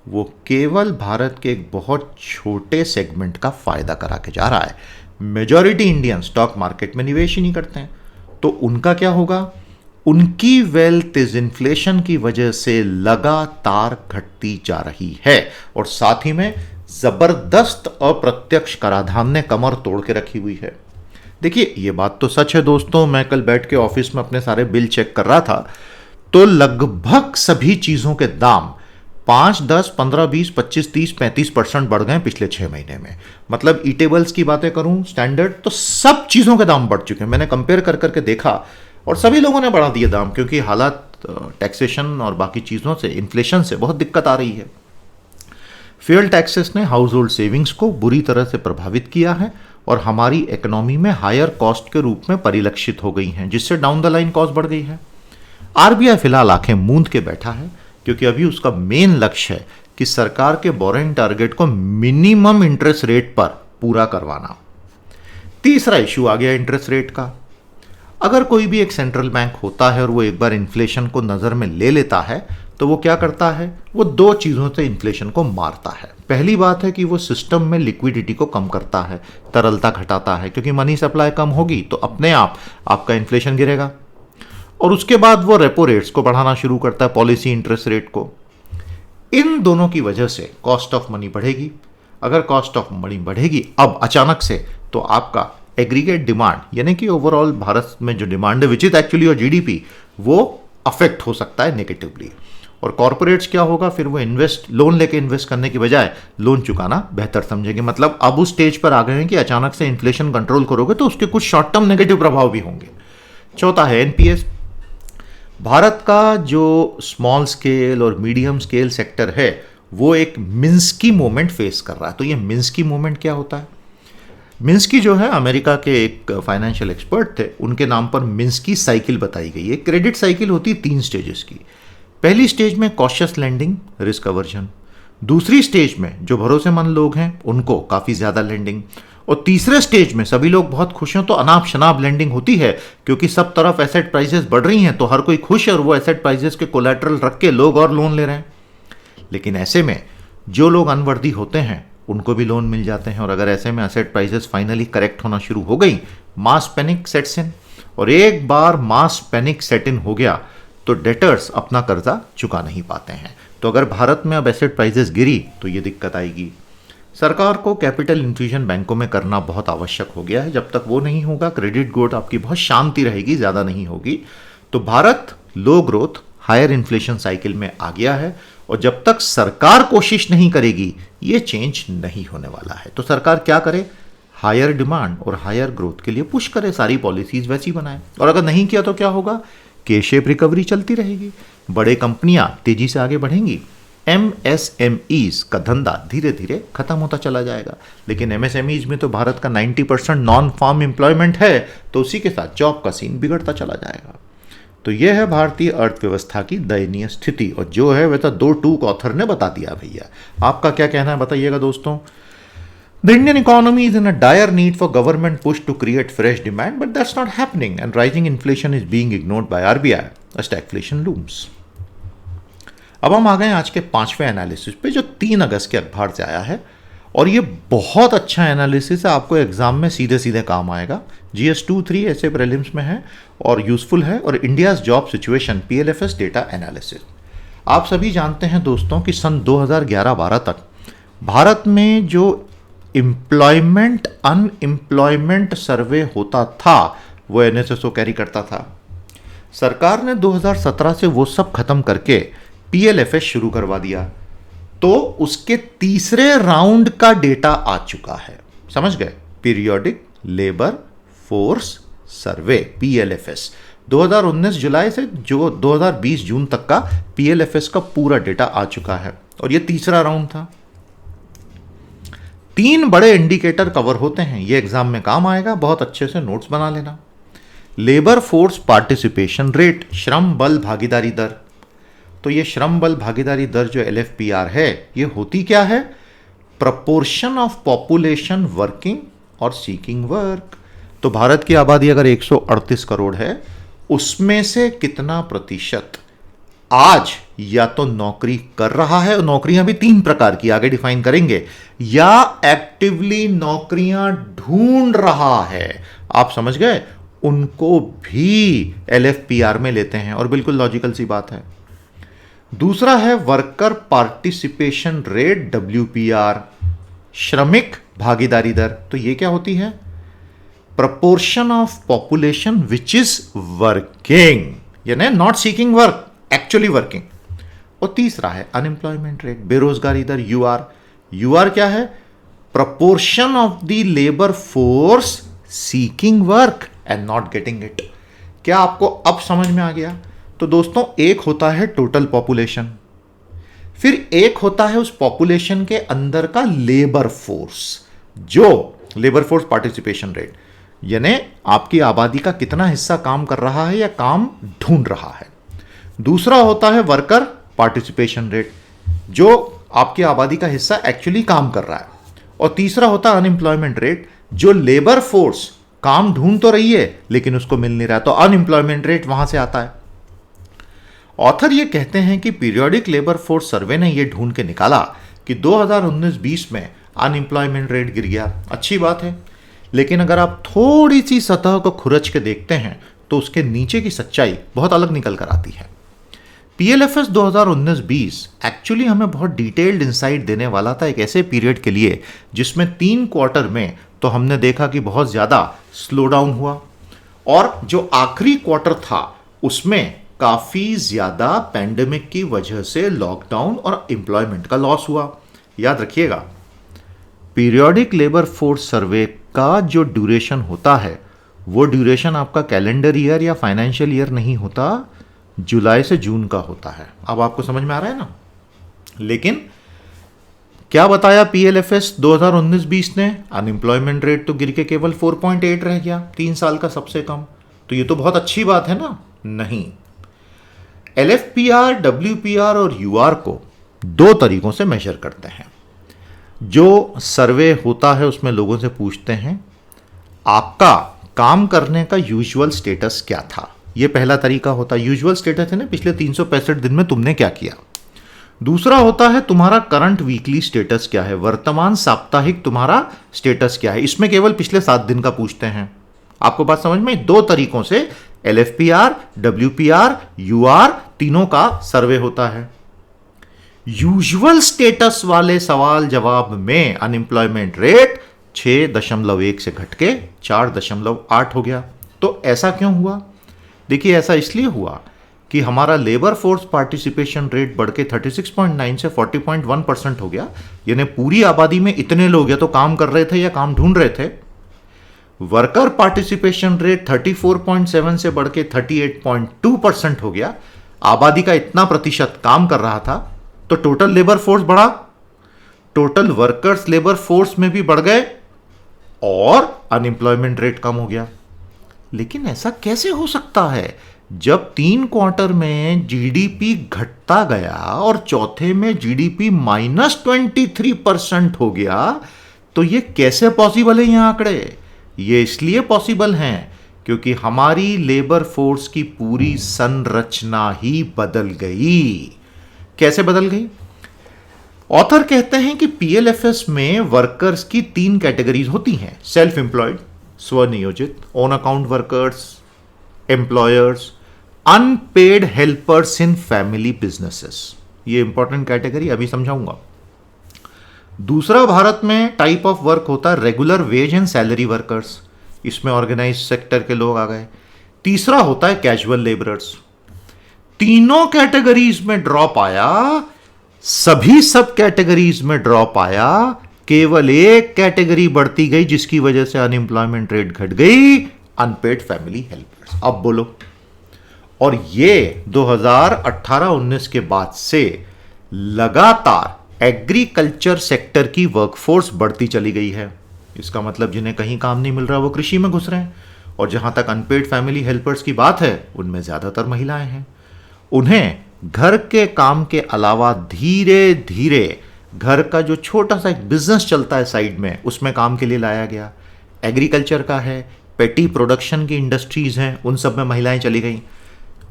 Speaker 1: वो केवल भारत के एक बहुत छोटे सेगमेंट का फायदा करा के जा रहा है। मेजॉरिटी इंडियन स्टॉक मार्केट में निवेश ही नहीं करते हैं। तो उनका क्या होगा, उनकी वेल्थ इस इन्फ्लेशन की वजह से लगातार घटती जा रही है, और साथ ही में जबरदस्त अप्रत्यक्ष कराधान ने कमर तोड़ के रखी हुई है। देखिए, ये बात तो सच है दोस्तों। मैं कल बैठ के ऑफिस में अपने सारे बिल चेक कर रहा था, तो लगभग सभी चीजों के दाम 5, 10, 15, 20, 25, 30, 35% बढ़ गए पिछले 6 महीने में। मतलब ईटेबल्स की बातें करूं, स्टैंडर्ड, तो सब चीजों के दाम बढ़ चुके हैं। मैंने कंपेयर कर करके देखा, और सभी लोगों ने बढ़ा दिए दाम, क्योंकि हालात टैक्सेशन और बाकी चीजों से, इन्फ्लेशन से बहुत दिक्कत आ रही है। फ्यूल टैक्सेस ने हाउस होल्ड सेविंग्स को बुरी तरह से प्रभावित किया है, और हमारी इकोनॉमी में हायर कॉस्ट के रूप में परिलक्षित हो गई हैं, जिससे डाउन द लाइन कॉस्ट बढ़ गई है। आरबीआई फिलहाल आंखें मूंद के बैठा है, क्योंकि अभी उसका मेन लक्ष्य है कि सरकार के बोरिंग टारगेट को मिनिमम इंटरेस्ट रेट पर पूरा करवाना। तीसरा इशू आ गया इंटरेस्ट रेट का। अगर कोई भी एक सेंट्रल बैंक होता है और वो एक बार इन्फ्लेशन को नज़र में ले लेता है, तो वो क्या करता है, वो दो चीज़ों से इन्फ्लेशन को मारता है। पहली बात है कि वो सिस्टम में लिक्विडिटी को कम करता है, तरलता घटाता है, क्योंकि मनी सप्लाई कम होगी तो अपने आप आपका इन्फ्लेशन गिरेगा। और उसके बाद वो रेपो रेट्स को बढ़ाना शुरू करता है, पॉलिसी इंटरेस्ट रेट को। इन दोनों की वजह से कॉस्ट ऑफ मनी बढ़ेगी। अगर कॉस्ट ऑफ मनी बढ़ेगी अब अचानक से, तो आपका एग्रीगेट डिमांड यानी कि ओवरऑल भारत में जो डिमांड है, विच इज एक्चुअली और जीडीपी, वो अफेक्ट हो सकता है नेगेटिवली। और कॉर्पोरेट्स क्या होगा, फिर वो लोन लेके इन्वेस्ट करने की बजाय लोन चुकाना बेहतर समझेंगे। मतलब अब उस स्टेज पर आ गए हैं कि अचानक से इन्फ्लेशन कंट्रोल करोगे तो उसके कुछ शॉर्ट टर्म नेगेटिव प्रभाव भी होंगे। चौथा है एनपीएस। भारत का जो स्मॉल स्केल और मीडियम स्केल सेक्टर है वो एक मिन्स्की मोमेंट फेस कर रहा है। तो ये मिन्स्की मोमेंट क्या होता है? मिन्स्की जो है अमेरिका के एक फाइनेंशियल एक्सपर्ट थे, उनके नाम पर मिन्स्की साइकिल बताई गई है। क्रेडिट साइकिल होती है 3 स्टेजेस की। पहली स्टेज में कॉशियस लेंडिंग, रिस्क अवर्जन। दूसरी स्टेज में जो भरोसेमंद लोग हैं उनको काफ़ी ज़्यादा लेंडिंग। और तीसरे स्टेज में सभी लोग बहुत खुश हैं तो अनाप शनाप लेंडिंग होती है, क्योंकि सब तरफ एसेट प्राइसेस बढ़ रही हैं तो हर कोई खुश है और वो एसेट प्राइसेस के कोलैटरल रख के लोग और लोन ले रहे हैं। लेकिन ऐसे में जो लोग अनवर्दी होते हैं उनको भी लोन मिल जाते हैं। और अगर ऐसे में एसेट प्राइसेस फाइनली करेक्ट होना शुरू हो गई, मास पैनिक सेट्स इन। और एक बार मास पैनिक सेट इन हो गया तो डेटर्स अपना कर्जा चुका नहीं पाते हैं। तो अगर भारत में अब एसेट प्राइसेस गिरी तो ये दिक्कत आएगी। सरकार को कैपिटल इन्फ्यूजन बैंकों में करना बहुत आवश्यक हो गया है। जब तक वो नहीं होगा क्रेडिट ग्रोथ आपकी बहुत शांति रहेगी, ज़्यादा नहीं होगी। तो भारत लो ग्रोथ हायर इन्फ्लेशन साइकिल में आ गया है। और जब तक सरकार कोशिश नहीं करेगी ये चेंज नहीं होने वाला है। तो सरकार क्या करे? हायर डिमांड और हायर ग्रोथ के लिए पुश करे, सारी पॉलिसीज वैसी बनाए। और अगर नहीं किया तो क्या होगा? के शेप रिकवरी चलती रहेगी, बड़े कंपनियां तेजी से आगे बढ़ेंगी, एमएसएमईज का धंधा धीरे धीरे खत्म होता चला जाएगा। लेकिन एमएसएमईज में तो भारत का 90% नॉन फार्म एम्प्लॉयमेंट है, तो उसी के साथ जॉब का सीन बिगड़ता चला जाएगा। तो यह है भारतीय अर्थव्यवस्था की दयनीय स्थिति। और जो है वह तो 2 टूक ऑथर ने बता दिया भैया। आपका क्या कहना है बताइएगा दोस्तों। The Indian economy is in a dire need for government push to create fresh demand, but that's not happening, and rising inflation is being ignored by RBI as stagflation looms. अब हम आ गए आज के 5वें एनालिसिस पे, जो 3 अगस्त के अखबार से आया है। और ये बहुत अच्छा एनालिसिस है, आपको एग्जाम में सीधे सीधे काम आएगा। GS2-3 ऐसे प्रीलिम्स में है और यूजफुल है। और India's job situation PLFS data analysis. आप सभी जानते हैं दोस्तों कि सन 2011-12 तक भारत में जो एम्प्लॉयमेंट अनएम्प्लॉयमेंट सर्वे होता था वो NSSO कैरी करता था। सरकार ने 2017 से वो सब खत्म करके PLFS शुरू करवा दिया। तो उसके तीसरे राउंड का डेटा आ चुका है, समझ गए? Periodic labour force survey PLFS 2019 जुलाई से जो 2020 जून तक का PLFS का पूरा डेटा आ चुका है। और ये तीसरा राउंड था। 3 बड़े इंडिकेटर कवर होते हैं, ये एग्जाम में काम आएगा, बहुत अच्छे से नोट्स बना लेना। लेबर फोर्स पार्टिसिपेशन रेट, श्रम बल भागीदारी दर। तो ये श्रम बल भागीदारी दर जो LFPR है, ये होती क्या है? प्रपोर्शन ऑफ पॉपुलेशन वर्किंग और सीकिंग वर्क। तो भारत की आबादी अगर 138 करोड़ है, उसमें से कितना प्रतिशत आज या तो नौकरी कर रहा है, और नौकरियां भी 3 प्रकार की आगे डिफाइन करेंगे, या एक्टिवली नौकरियां ढूंढ रहा है। आप समझ गए? उनको भी LFPR में लेते हैं, और बिल्कुल लॉजिकल सी बात है। दूसरा है वर्कर पार्टिसिपेशन रेट WPR, श्रमिक भागीदारी दर। तो ये क्या होती है? Proportion of population which is working, यानी not seeking work, actually working. और तीसरा है अनएम्प्लॉयमेंट रेट, बेरोजगारी दर UR क्या है? Proportion of the labour force seeking work and not getting it. क्या आपको अब समझ में आ गया? तो दोस्तों, एक होता है टोटल पॉपुलेशन, फिर एक होता है उस पॉपुलेशन के अंदर का लेबर फोर्स, जो लेबर फोर्स पार्टिसिपेशन रेट, यानी आपकी आबादी का कितना हिस्सा काम कर रहा है या काम ढूंढ रहा है। दूसरा होता है वर्कर पार्टिसिपेशन रेट, जो आपकी आबादी का हिस्सा एक्चुअली काम कर रहा है। और तीसरा होता है अनएम्प्लॉयमेंट रेट, जो लेबर फोर्स काम ढूंढ तो रही है लेकिन उसको मिल नहीं रहा, तो अनएम्प्लॉयमेंट रेट वहां से आता है। ऑथर ये कहते हैं कि पीरियोडिक लेबर फोर्स सर्वे ने ये ढूंढ के निकाला कि 2019-20 में अनएम्प्लॉयमेंट रेट गिर गया, अच्छी बात है। लेकिन अगर आप थोड़ी सी सतह को खुरच के देखते हैं तो उसके नीचे की सच्चाई बहुत अलग निकल कर आती है। पीएलएफएस 2019-20 एक्चुअली हमें बहुत डिटेल्ड इंसाइट देने वाला था एक ऐसे पीरियड के लिए जिसमें 3 क्वार्टर में तो हमने देखा कि बहुत ज़्यादा स्लो डाउन हुआ, और जो आखिरी क्वार्टर था उसमें काफ़ी ज़्यादा पैंडेमिक की वजह से लॉकडाउन और एम्प्लॉयमेंट का लॉस हुआ। याद रखिएगा, पीरियोडिक लेबर फोर्स सर्वे का जो ड्यूरेशन होता है वो ड्यूरेशन आपका कैलेंडर ईयर या फाइनेंशियल ईयर नहीं होता, जुलाई से जून का होता है। अब आपको समझ में आ रहा है ना। लेकिन क्या बताया पीएलएफएस 2019-20 ने? अनएम्प्लॉयमेंट रेट तो गिर के केवल 4.8 रह गया, 3 साल का सबसे कम। तो ये तो बहुत अच्छी बात है ना? नहीं। एलएफपीआर, डब्ल्यूपीआर और यूआर को 2 तरीकों से मेजर करते हैं। जो सर्वे होता है उसमें लोगों से पूछते हैं आपका काम करने का यूजुअल स्टेटस क्या था। ये पहला तरीका होता है। यूजुअल स्टेटस है ना, पिछले 365 दिन में तुमने क्या किया। दूसरा होता है तुम्हारा करंट वीकली स्टेटस क्या है, वर्तमान साप्ताहिक तुम्हारा स्टेटस क्या है। इसमें केवल पिछले 7 दिन का पूछते हैं। आपको बात समझ में? 2 तरीकों से एलएफपीआर, डब्ल्यूपीआर, यूआर तीनों का सर्वे होता है। यूजुअल स्टेटस वाले सवाल जवाब में अनएम्प्लॉयमेंट रेट 6.1 से घट के 4.8 हो गया। तो ऐसा क्यों हुआ? देखिए, ऐसा इसलिए हुआ कि हमारा लेबर फोर्स पार्टिसिपेशन रेट बढ़ के 36.9 से 40.1% हो गया। यानी पूरी आबादी में इतने लोग या तो काम कर रहे थे या काम ढूंढ रहे थे। वर्कर पार्टिसिपेशन रेट 34.7 से बढ़ के 38.2% हो गया। आबादी का इतना प्रतिशत काम कर रहा था, तो टोटल लेबर फोर्स बढ़ा, टोटल वर्कर्स लेबर फोर्स में भी बढ़ गए और अनएम्प्लॉयमेंट रेट कम हो गया। लेकिन ऐसा कैसे हो सकता है जब 3 क्वार्टर में जीडीपी घटता गया और चौथे में जीडीपी -23% हो गया? तो ये कैसे पॉसिबल है? ये आंकड़े ये इसलिए पॉसिबल हैं क्योंकि हमारी लेबर फोर्स की पूरी संरचना ही बदल गई। कैसे बदल गई? ऑथर कहते हैं कि पीएलएफएस में वर्कर्स की 3 कैटेगरीज होती हैं। सेल्फ एम्प्लॉयड, स्वनियोजित, on account workers, employers, unpaid helpers in family businesses. ये इंपॉर्टेंट कैटेगरी अभी समझाऊंगा। दूसरा भारत में टाइप ऑफ वर्क होता है regular wage and salary workers. इसमें ऑर्गेनाइज सेक्टर के लोग आ गए। तीसरा होता है कैजुअल लेबरर्स। तीनों कैटेगरीज में ड्रॉप आया, सभी सब कैटेगरीज में ड्रॉप आया, केवल एक कैटेगरी बढ़ती गई जिसकी वजह से अनएम्प्लॉयमेंट रेट घट गई, अनपेड फैमिली हेल्पर्स। अब बोलो। और ये 2018-19 के बाद से लगातार एग्रीकल्चर सेक्टर की वर्कफोर्स बढ़ती चली गई है। इसका मतलब जिन्हें कहीं काम नहीं मिल रहा वो कृषि में घुस रहे हैं, और जहां तक अनपेड फैमिली हेल्पर्स की बात है उनमें ज्यादातर महिलाएं हैं। उन्हें घर के काम के अलावा धीरे धीरे घर का जो छोटा सा एक बिजनेस चलता है साइड में, उसमें काम के लिए लाया गया। एग्रीकल्चर का है, पेटी प्रोडक्शन की इंडस्ट्रीज हैं, उन सब में महिलाएं चली गई,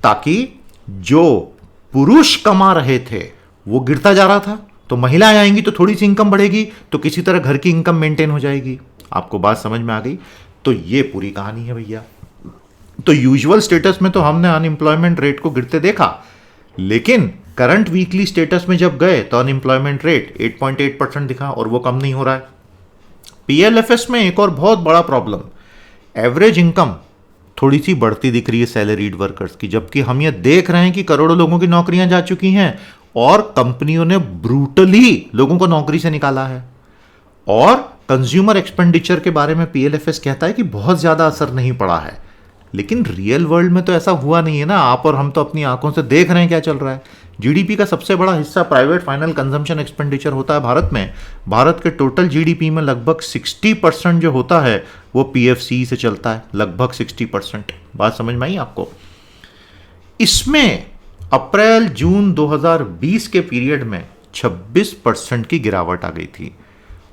Speaker 1: ताकि जो पुरुष कमा रहे थे वो गिरता जा रहा था। तो महिलाएं आएंगी तो थोड़ी सी इनकम बढ़ेगी, तो किसी तरह घर की इनकम मेंटेन हो जाएगी। आपको बात समझ में आ गई? तो ये पूरी कहानी है भैया। तो यूजुअल स्टेटस में तो हमने अनएम्प्लॉयमेंट रेट को गिरते देखा, लेकिन करंट वीकली स्टेटस में जब गए तो अनएम्प्लॉयमेंट रेट 8.8% दिखा, और वो कम नहीं हो रहा है। पीएलएफएस में एक और बहुत बड़ा प्रॉब्लम, एवरेज इनकम थोड़ी सी बढ़ती दिख रही है सैलरीड वर्कर्स की, जबकि हम ये देख रहे हैं कि करोड़ों लोगों की नौकरियां जा चुकी हैं और कंपनियों ने ब्रूटली लोगों को नौकरी से निकाला है। और कंज्यूमर एक्सपेंडिचर के बारे में पीएलएफएस कहता है कि बहुत ज्यादा असर नहीं पड़ा है, लेकिन रियल वर्ल्ड में तो ऐसा हुआ नहीं है ना। आप और हम तो अपनी आंखों से देख रहे हैं क्या चल रहा है। जीडीपी का सबसे बड़ा हिस्सा प्राइवेट फाइनल कंजम्पशन एक्सपेंडिचर होता है भारत में। भारत के टोटल जीडीपी में लगभग 60% जो होता है वो पीएफसी से चलता है, लगभग 60%। बात समझ में आई आपको? इसमें अप्रैल जून 2020 के पीरियड में 26% की गिरावट आ गई थी,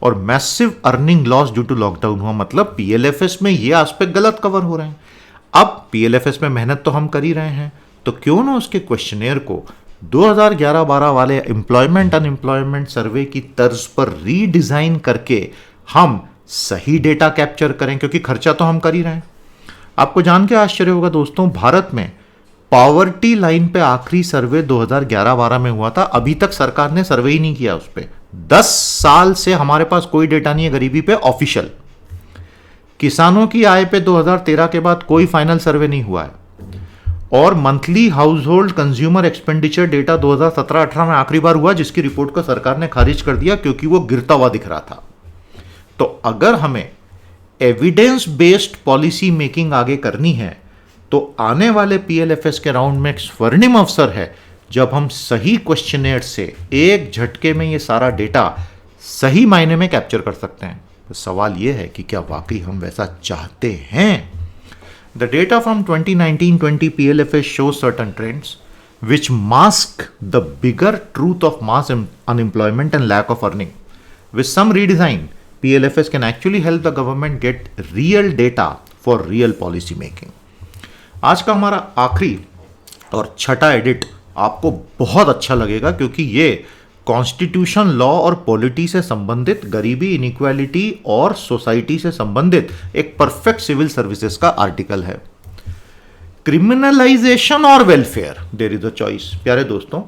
Speaker 1: और massive earning loss due to lockdown हुआ। मतलब पीएलएफएस में ये एस्पेक्ट गलत कवर हो रहे हैं। अब पीएलएफएस में मेहनत तो हम कर ही रहे हैं, तो क्यों ना उसके क्वेश्चनेयर को 2011-12 वाले एम्प्लॉयमेंट अनएम्प्लॉयमेंट सर्वे की तर्ज पर रीडिजाइन करके हम सही डेटा कैप्चर करें, क्योंकि खर्चा तो हम कर ही रहे हैं। आपको जान के आश्चर्य होगा दोस्तों, भारत में पॉवर्टी लाइन पे आखिरी सर्वे 2011-12 में हुआ था। अभी तक सरकार ने सर्वे ही नहीं किया उस पर। 10 साल से हमारे पास कोई डेटा नहीं है गरीबी पे ऑफिशियल। किसानों की आय पे 2013 के बाद कोई फाइनल सर्वे नहीं हुआ है। और monthly house hold consumer expenditure data 2017-18 में आखिरी बार हुआ, जिसकी रिपोर्ट को सरकार ने खारिज कर दिया क्योंकि वो गिरता हुआ दिख रहा था। तो अगर हमें एविडेंस बेस्ड पॉलिसी मेकिंग आगे करनी है तो आने वाले पीएलएफएस के राउंड में एक स्वर्णिम अवसर है जब हम सही क्वेश्चनेयर से एक झटके में ये सारा डेटा सही मायने में कैप्चर कर सकते हैं। तो सवाल यह है कि क्या वाकई हम वैसा चाहते हैं? The data from 2019-20 PLFS shows certain trends which mask the bigger truth of mass unemployment and lack of earning. With some redesign, PLFS can actually help the government get real data for real policy making. आज का हमारा आखिरी और छठा edit आपको बहुत अच्छा लगेगा, क्योंकि ये कॉन्स्टिट्यूशन, लॉ और पॉलिटी से संबंधित, गरीबी, इनइक्वालिटी और सोसाइटी से संबंधित एक परफेक्ट सिविल सर्विसेज का आर्टिकल है। क्रिमिनलाइजेशन और welfare, there is a choice. प्यारे दोस्तों,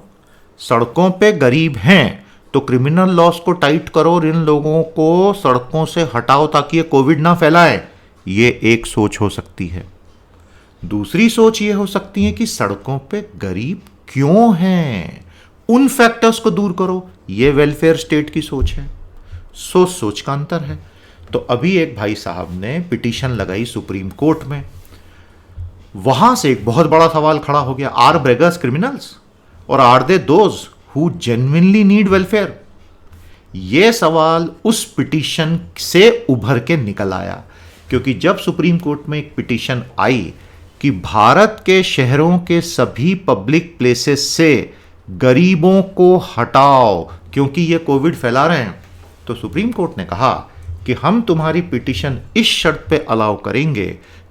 Speaker 1: सड़कों पे गरीब हैं तो क्रिमिनल लॉस को टाइट करो और इन लोगों को सड़कों से हटाओ ताकि ये कोविड ना फैलाए। ये एक सोच हो सकती है। दूसरी सोच ये हो सकती है कि सड़कों पे गरीब क्यों हैं, उन फैक्टर्स को दूर करो। ये वेलफेयर स्टेट की सोच है। सोच का अंतर है। तो अभी एक भाई साहब ने पिटीशन लगाई सुप्रीम कोर्ट में। वहां से एक बहुत बड़ा सवाल खड़ा हो गया, आर बेगर्स क्रिमिनल्स और are they those who genuinely need welfare? यह सवाल उस पिटीशन से उभर के निकल आया, क्योंकि जब सुप्रीम कोर्ट में एक पिटीशन आई कि भारत के शहरों के सभी पब्लिक प्लेसेस से गरीबों को हटाओ क्योंकि ये कोविड फैला रहे हैं, तो सुप्रीम कोर्ट ने कहा कि हम तुम्हारी पिटीशन इस शर्त पे अलाउ करेंगे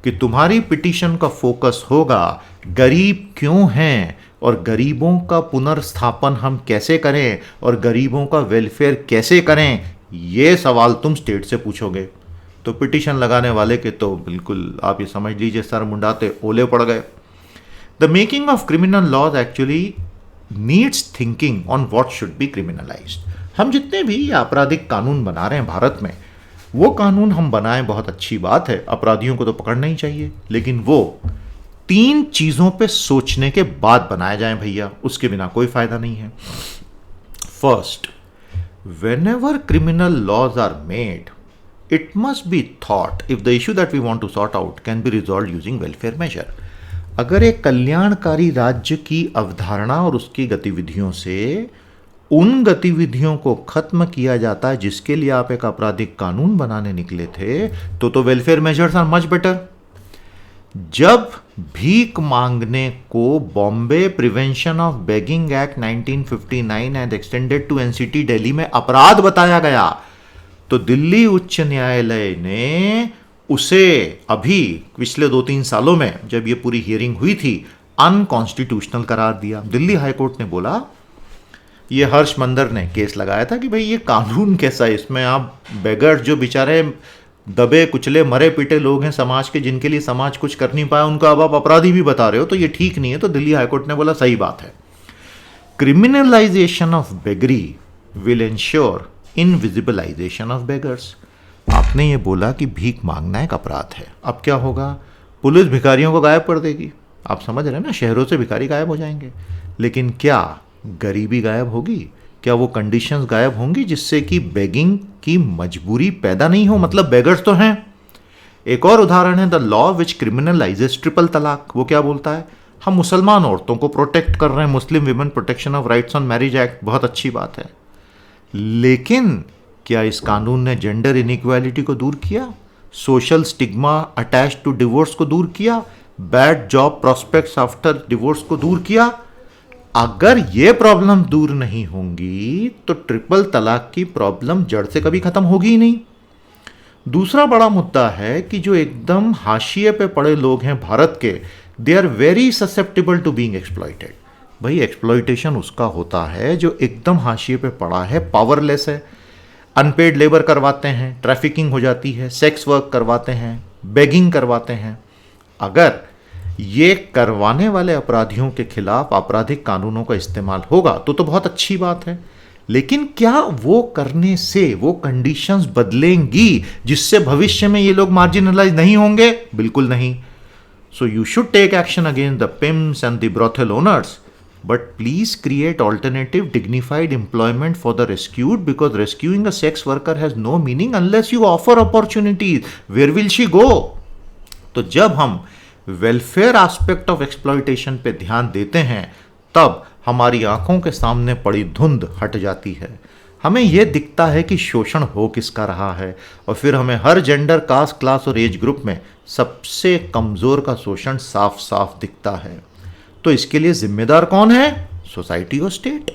Speaker 1: कि तुम्हारी पिटीशन का फोकस होगा गरीब क्यों हैं और गरीबों का पुनर्स्थापन हम कैसे करें और गरीबों का वेलफेयर कैसे करें। ये सवाल तुम स्टेट से पूछोगे। तो पिटीशन लगाने वाले के तो बिल्कुल आप ये समझ लीजिए सर मुंडाते ओले पड़ गए। The making of criminal laws actually needs thinking on what should be criminalised. हम जितने भी आपराधिक कानून बना रहे हैं भारत में, वो कानून हम बनाएं, बहुत अच्छी बात है, अपराधियों को तो पकड़ना ही चाहिए, लेकिन वो 3 चीजों पे सोचने के बाद बनाए जाएं भैया, उसके बिना कोई फायदा नहीं है। First, whenever criminal laws are made, it must be thought if the issue that we want to sort out can be resolved using welfare measure. अगर एक कल्याणकारी राज्य की अवधारणा और उसकी गतिविधियों से उन गतिविधियों को खत्म किया जाता है जिसके लिए आप एक आपराधिक कानून बनाने निकले थे, तो welfare measures are much better. जब भीख मांगने को Bombay prevention of begging act 1959 and extended to NCT Delhi में अपराध बताया गया, तो दिल्ली उच्च न्यायालय ने उसे अभी पिछले 2-3 सालों में जब ये पूरी हियरिंग हुई थी अनकॉन्स्टिट्यूशनल करार दिया। दिल्ली हाईकोर्ट ने बोला, ये हर्ष मंदर ने केस लगाया था कि भाई ये कानून कैसा है, इसमें आप बेगर जो बेचारे दबे कुचले मरे पीटे लोग हैं समाज के, जिनके लिए समाज कुछ कर नहीं पाया, उनको अब आप अपराधी भी बता रहे हो, तो ये ठीक नहीं है। तो दिल्ली हाईकोर्ट ने बोला सही बात है, criminalisation of beggary will ensure invisibilisation of beggars. आपने ये बोला कि भीख मांगना एक अपराध है, अब क्या होगा, पुलिस भिखारियों को गायब कर देगी। आप समझ रहे हैं ना, शहरों से भिखारी गायब हो जाएंगे, लेकिन क्या गरीबी गायब होगी? क्या वो कंडीशंस गायब होंगी जिससे कि बेगिंग की मजबूरी पैदा नहीं हो? मतलब बेगर्स तो हैं। एक और उदाहरण है द लॉ विच क्रिमिनलाइजेस ट्रिपल तलाक। वो क्या बोलता है, हम मुसलमान औरतों को प्रोटेक्ट कर रहे हैं, Muslim women protection of rights on marriage act, बहुत अच्छी बात है, लेकिन क्या इस कानून ने जेंडर इनइक्वालिटी को दूर किया, social stigma attach to divorce को दूर किया, bad job prospects after divorce को दूर किया? अगर ये प्रॉब्लम दूर नहीं होंगी तो ट्रिपल तलाक की प्रॉब्लम जड़ से कभी खत्म होगी ही नहीं। दूसरा बड़ा मुद्दा है कि जो एकदम हाशिए पे पड़े लोग हैं भारत के, they are very susceptible to being exploited. भाई एक्सप्लॉइटेशन उसका होता है जो एकदम हाशिए पे पड़ा है, पावरलेस है, अनपेड लेबर करवाते हैं, ट्रैफिकिंग हो जाती है, सेक्स वर्क करवाते हैं, बेगिंग करवाते हैं। अगर ये करवाने वाले अपराधियों के खिलाफ आपराधिक कानूनों का इस्तेमाल होगा तो बहुत अच्छी बात है, लेकिन क्या वो करने से वो कंडीशंस बदलेंगी जिससे भविष्य में ये लोग मार्जिनलाइज नहीं होंगे? बिल्कुल नहीं। So you should take action against the pimps and the brothel owners, but please create alternative dignified employment for the rescued, because rescuing a sex worker has no meaning unless you offer opportunities. Where will she go? तो जब हम welfare aspect of exploitation पे ध्यान देते हैं तब हमारी आंखों के सामने पड़ी धुंध हट जाती है। हमें यह दिखता है कि शोषण हो किसका रहा है, और फिर हमें हर जेंडर, कास्ट, क्लास और एज ग्रुप में सबसे कमज़ोर का शोषण साफ साफ दिखता है। तो इसके लिए जिम्मेदार कौन है? सोसाइटी और स्टेट।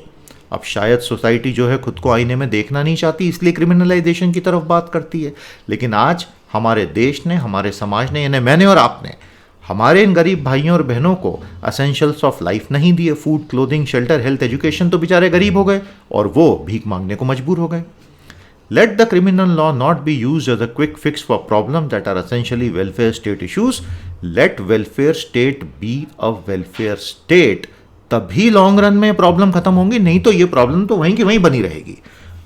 Speaker 1: अब शायद सोसाइटी जो है खुद को आईने में देखना नहीं चाहती, इसलिए क्रिमिनलाइजेशन की तरफ बात करती है, लेकिन आज हमारे देश ने, हमारे समाज ने, यानी मैंने और आपने, हमारे इन गरीब भाइयों और बहनों को एसेंशियल्स ऑफ लाइफ नहीं दिए। Food, clothing, shelter, health, education, तो बेचारे गरीब हो गए और वो भीख मांगने को मजबूर हो गए। Let the criminal law not be used as a quick fix for problems that are essentially welfare state issues. Let welfare state be a welfare state. तभी लॉन्ग रन में प्रॉब्लम खत्म होंगी, नहीं तो ये प्रॉब्लम तो वहीं की वहीं बनी रहेगी।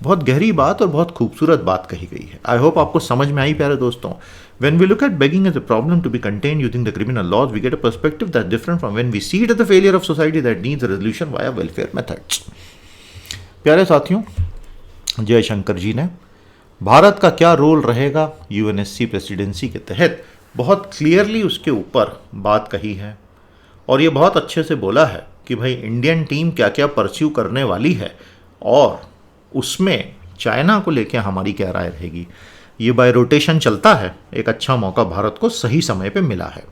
Speaker 1: बहुत गहरी बात और बहुत खूबसूरत बात कही गई है। आई होप आपको समझ में आई प्यारे दोस्तों। When we look at begging as a problem to be contained using the criminal laws, we get a perspective that's different from when we see it as a failure of society that needs a resolution via welfare methods. प्यारे साथियों, जयशंकर जी ने भारत का क्या role रहेगा UNSC presidency के तहत बहुत clearly उसके ऊपर बात कही है, और ये बहुत अच्छे से बोला है कि भाई इंडियन टीम क्या क्या परस्यू करने वाली है और उसमें चाइना को लेकर हमारी क्या राय रहेगी। ये बाय रोटेशन चलता है, एक अच्छा मौका भारत को सही समय पे मिला है।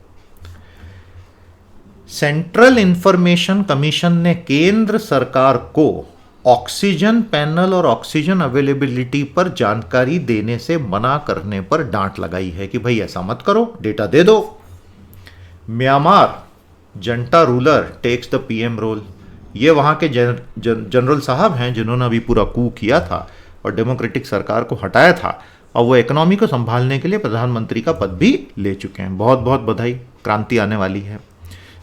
Speaker 1: सेंट्रल इंफॉर्मेशन कमीशन ने केंद्र सरकार को ऑक्सीजन पैनल और ऑक्सीजन अवेलेबिलिटी पर जानकारी देने से मना करने पर डांट लगाई है कि भाई ऐसा मत करो, डेटा दे दो। Myanmar junta ruler takes the PM role. ये वहां के जनरल साहब हैं जिन्होंने अभी पूरा कू किया था और डेमोक्रेटिक सरकार को हटाया था, और वो इकोनॉमी को संभालने के लिए प्रधानमंत्री का पद भी ले चुके हैं। बहुत बहुत बधाई, क्रांति आने वाली है।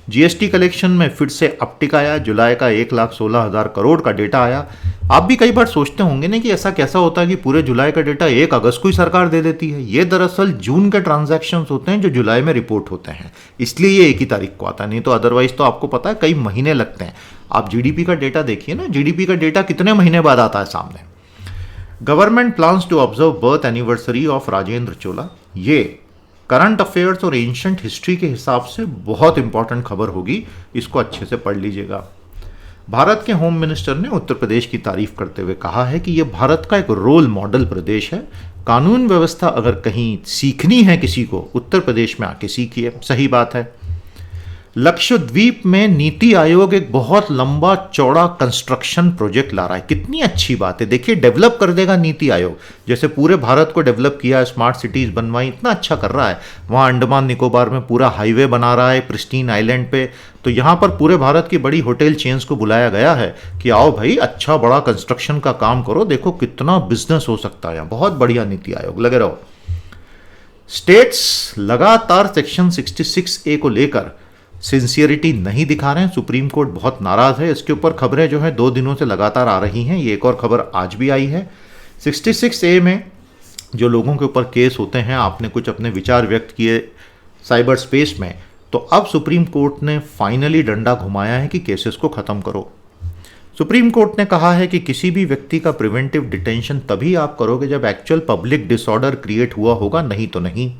Speaker 1: जीएसटी कलेक्शन में फिर से अपटिक आया, जुलाई का 1,16,000 करोड़ का डेटा आया। आप भी कई बार सोचते होंगे ना कि ऐसा कैसा होता है कि पूरे जुलाई का डेटा 1 अगस्त को ही सरकार दे देती है। ये दरअसल जून के ट्रांजैक्शंस होते हैं जो जुलाई में रिपोर्ट होते हैं, इसलिए ये 1 ही तारीख को आता है, नहीं तो अदरवाइज तो आपको पता है कई महीने लगते हैं। आप जीडीपी का डेटा देखिए ना, जीडीपी का डेटा कितने महीने बाद आता है सामने। Government plans to observe birth anniversary of Rajendra Chola. ये करंट अफेयर्स और एंशंट हिस्ट्री के हिसाब से बहुत इंपॉर्टेंट खबर होगी, इसको अच्छे से पढ़ लीजिएगा। भारत के होम मिनिस्टर ने उत्तर प्रदेश की तारीफ करते हुए कहा है कि यह भारत का एक रोल मॉडल प्रदेश है। कानून व्यवस्था अगर कहीं सीखनी है किसी को, उत्तर प्रदेश में आके सीखिए। सही बात है। लक्षद्वीप में नीति आयोग एक बहुत लंबा चौड़ा कंस्ट्रक्शन प्रोजेक्ट ला रहा है। कितनी अच्छी बात है। देखिए, डेवलप कर देगा नीति आयोग, जैसे पूरे भारत को डेवलप किया है, स्मार्ट सिटीज बनवाई, इतना अच्छा कर रहा है। वहाँ अंडमान निकोबार में पूरा हाईवे बना रहा है प्रिस्टीन आइलैंड पे, तो यहाँ पर पूरे भारत की बड़ी होटल चेन्स को बुलाया गया है कि आओ भाई अच्छा बड़ा कंस्ट्रक्शन का काम करो, देखो कितना बिजनेस हो सकता है। बहुत बढ़िया नीति आयोग, लगे रहो। स्टेट्स लगातार सेक्शन 66A को लेकर सिंसियरिटी नहीं दिखा रहे हैं। सुप्रीम कोर्ट बहुत नाराज है। इसके ऊपर खबरें जो है 2 दिनों से लगातार आ रही हैं। ये एक और खबर आज भी आई है। 66A में जो लोगों के ऊपर केस होते हैं, आपने कुछ अपने विचार व्यक्त किए साइबर स्पेस में, तो अब सुप्रीम कोर्ट ने फाइनली डंडा घुमाया है कि केसेस को खत्म करो। सुप्रीम कोर्ट ने कहा है कि किसी भी व्यक्ति का प्रिवेंटिव डिटेंशन तभी आप करोगे जब एक्चुअल पब्लिक डिसऑर्डर क्रिएट हुआ होगा, नहीं तो नहीं।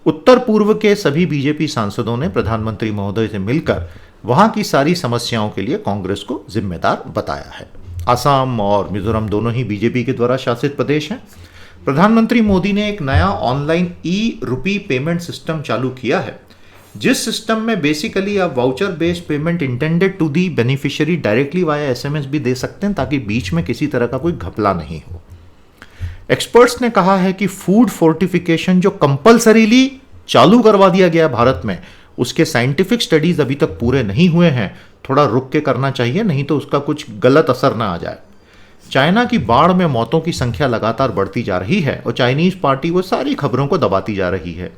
Speaker 1: उत्तर पूर्व के सभी बीजेपी सांसदों ने प्रधानमंत्री महोदय से मिलकर वहां की सारी समस्याओं के लिए कांग्रेस को जिम्मेदार बताया है। असम और मिजोरम दोनों ही बीजेपी के द्वारा शासित प्रदेश हैं। प्रधानमंत्री मोदी ने एक नया ऑनलाइन ई-रुपी पेमेंट सिस्टम चालू किया है, जिस सिस्टम में बेसिकली आप voucher based payment intended to the beneficiary directly via SMS भी दे सकते हैं, ताकि बीच में किसी तरह का कोई घपला नहीं हो। एक्सपर्ट्स ने कहा है कि फूड फोर्टिफिकेशन जो कंपलसरीली चालू करवा दिया गया भारत में, उसके साइंटिफिक स्टडीज अभी तक पूरे नहीं हुए हैं, थोड़ा रुक के करना चाहिए, नहीं तो उसका कुछ गलत असर ना आ जाए। चाइना की बाढ़ में मौतों की संख्या लगातार बढ़ती जा रही है और चाइनीज पार्टी वो सारी खबरों को दबाती जा रही है।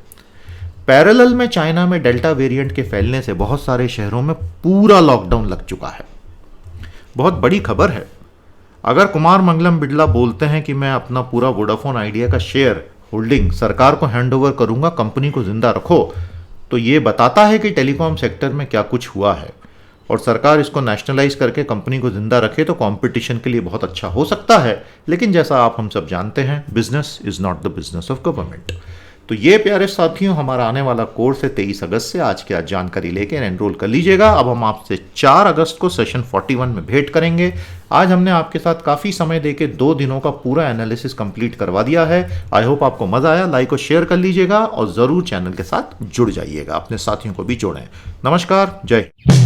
Speaker 1: पैरेलल में चाइना में डेल्टा वेरिएंट के फैलने से बहुत सारे शहरों में पूरा लॉकडाउन लग चुका है। बहुत बड़ी खबर है। अगर कुमार मंगलम बिड़ला बोलते हैं कि मैं अपना पूरा वोडाफोन आइडिया का शेयर होल्डिंग सरकार को हैंडओवर करूंगा, कंपनी को जिंदा रखो, तो ये बताता है कि टेलीकॉम सेक्टर में क्या कुछ हुआ है। और सरकार इसको नेशनलाइज करके कंपनी को जिंदा रखे तो कंपटीशन के लिए बहुत अच्छा हो सकता है। लेकिन जैसा आप हम सब जानते हैं, business is not the business of government. तो ये प्यारे साथियों, हमारा आने वाला कोर्स है 23 अगस्त से। आज की आज जानकारी लेके एनरोल कर लीजिएगा। अब हम आपसे 4 अगस्त को सेशन 41 में भेंट करेंगे। आज हमने आपके साथ काफ़ी समय देके 2 दिनों का पूरा एनालिसिस कंप्लीट करवा दिया है। आई होप आपको मज़ा आया। लाइक और शेयर कर लीजिएगा और ज़रूर चैनल के साथ जुड़ जाइएगा, अपने साथियों को भी जोड़ें। नमस्कार, जय हिंद।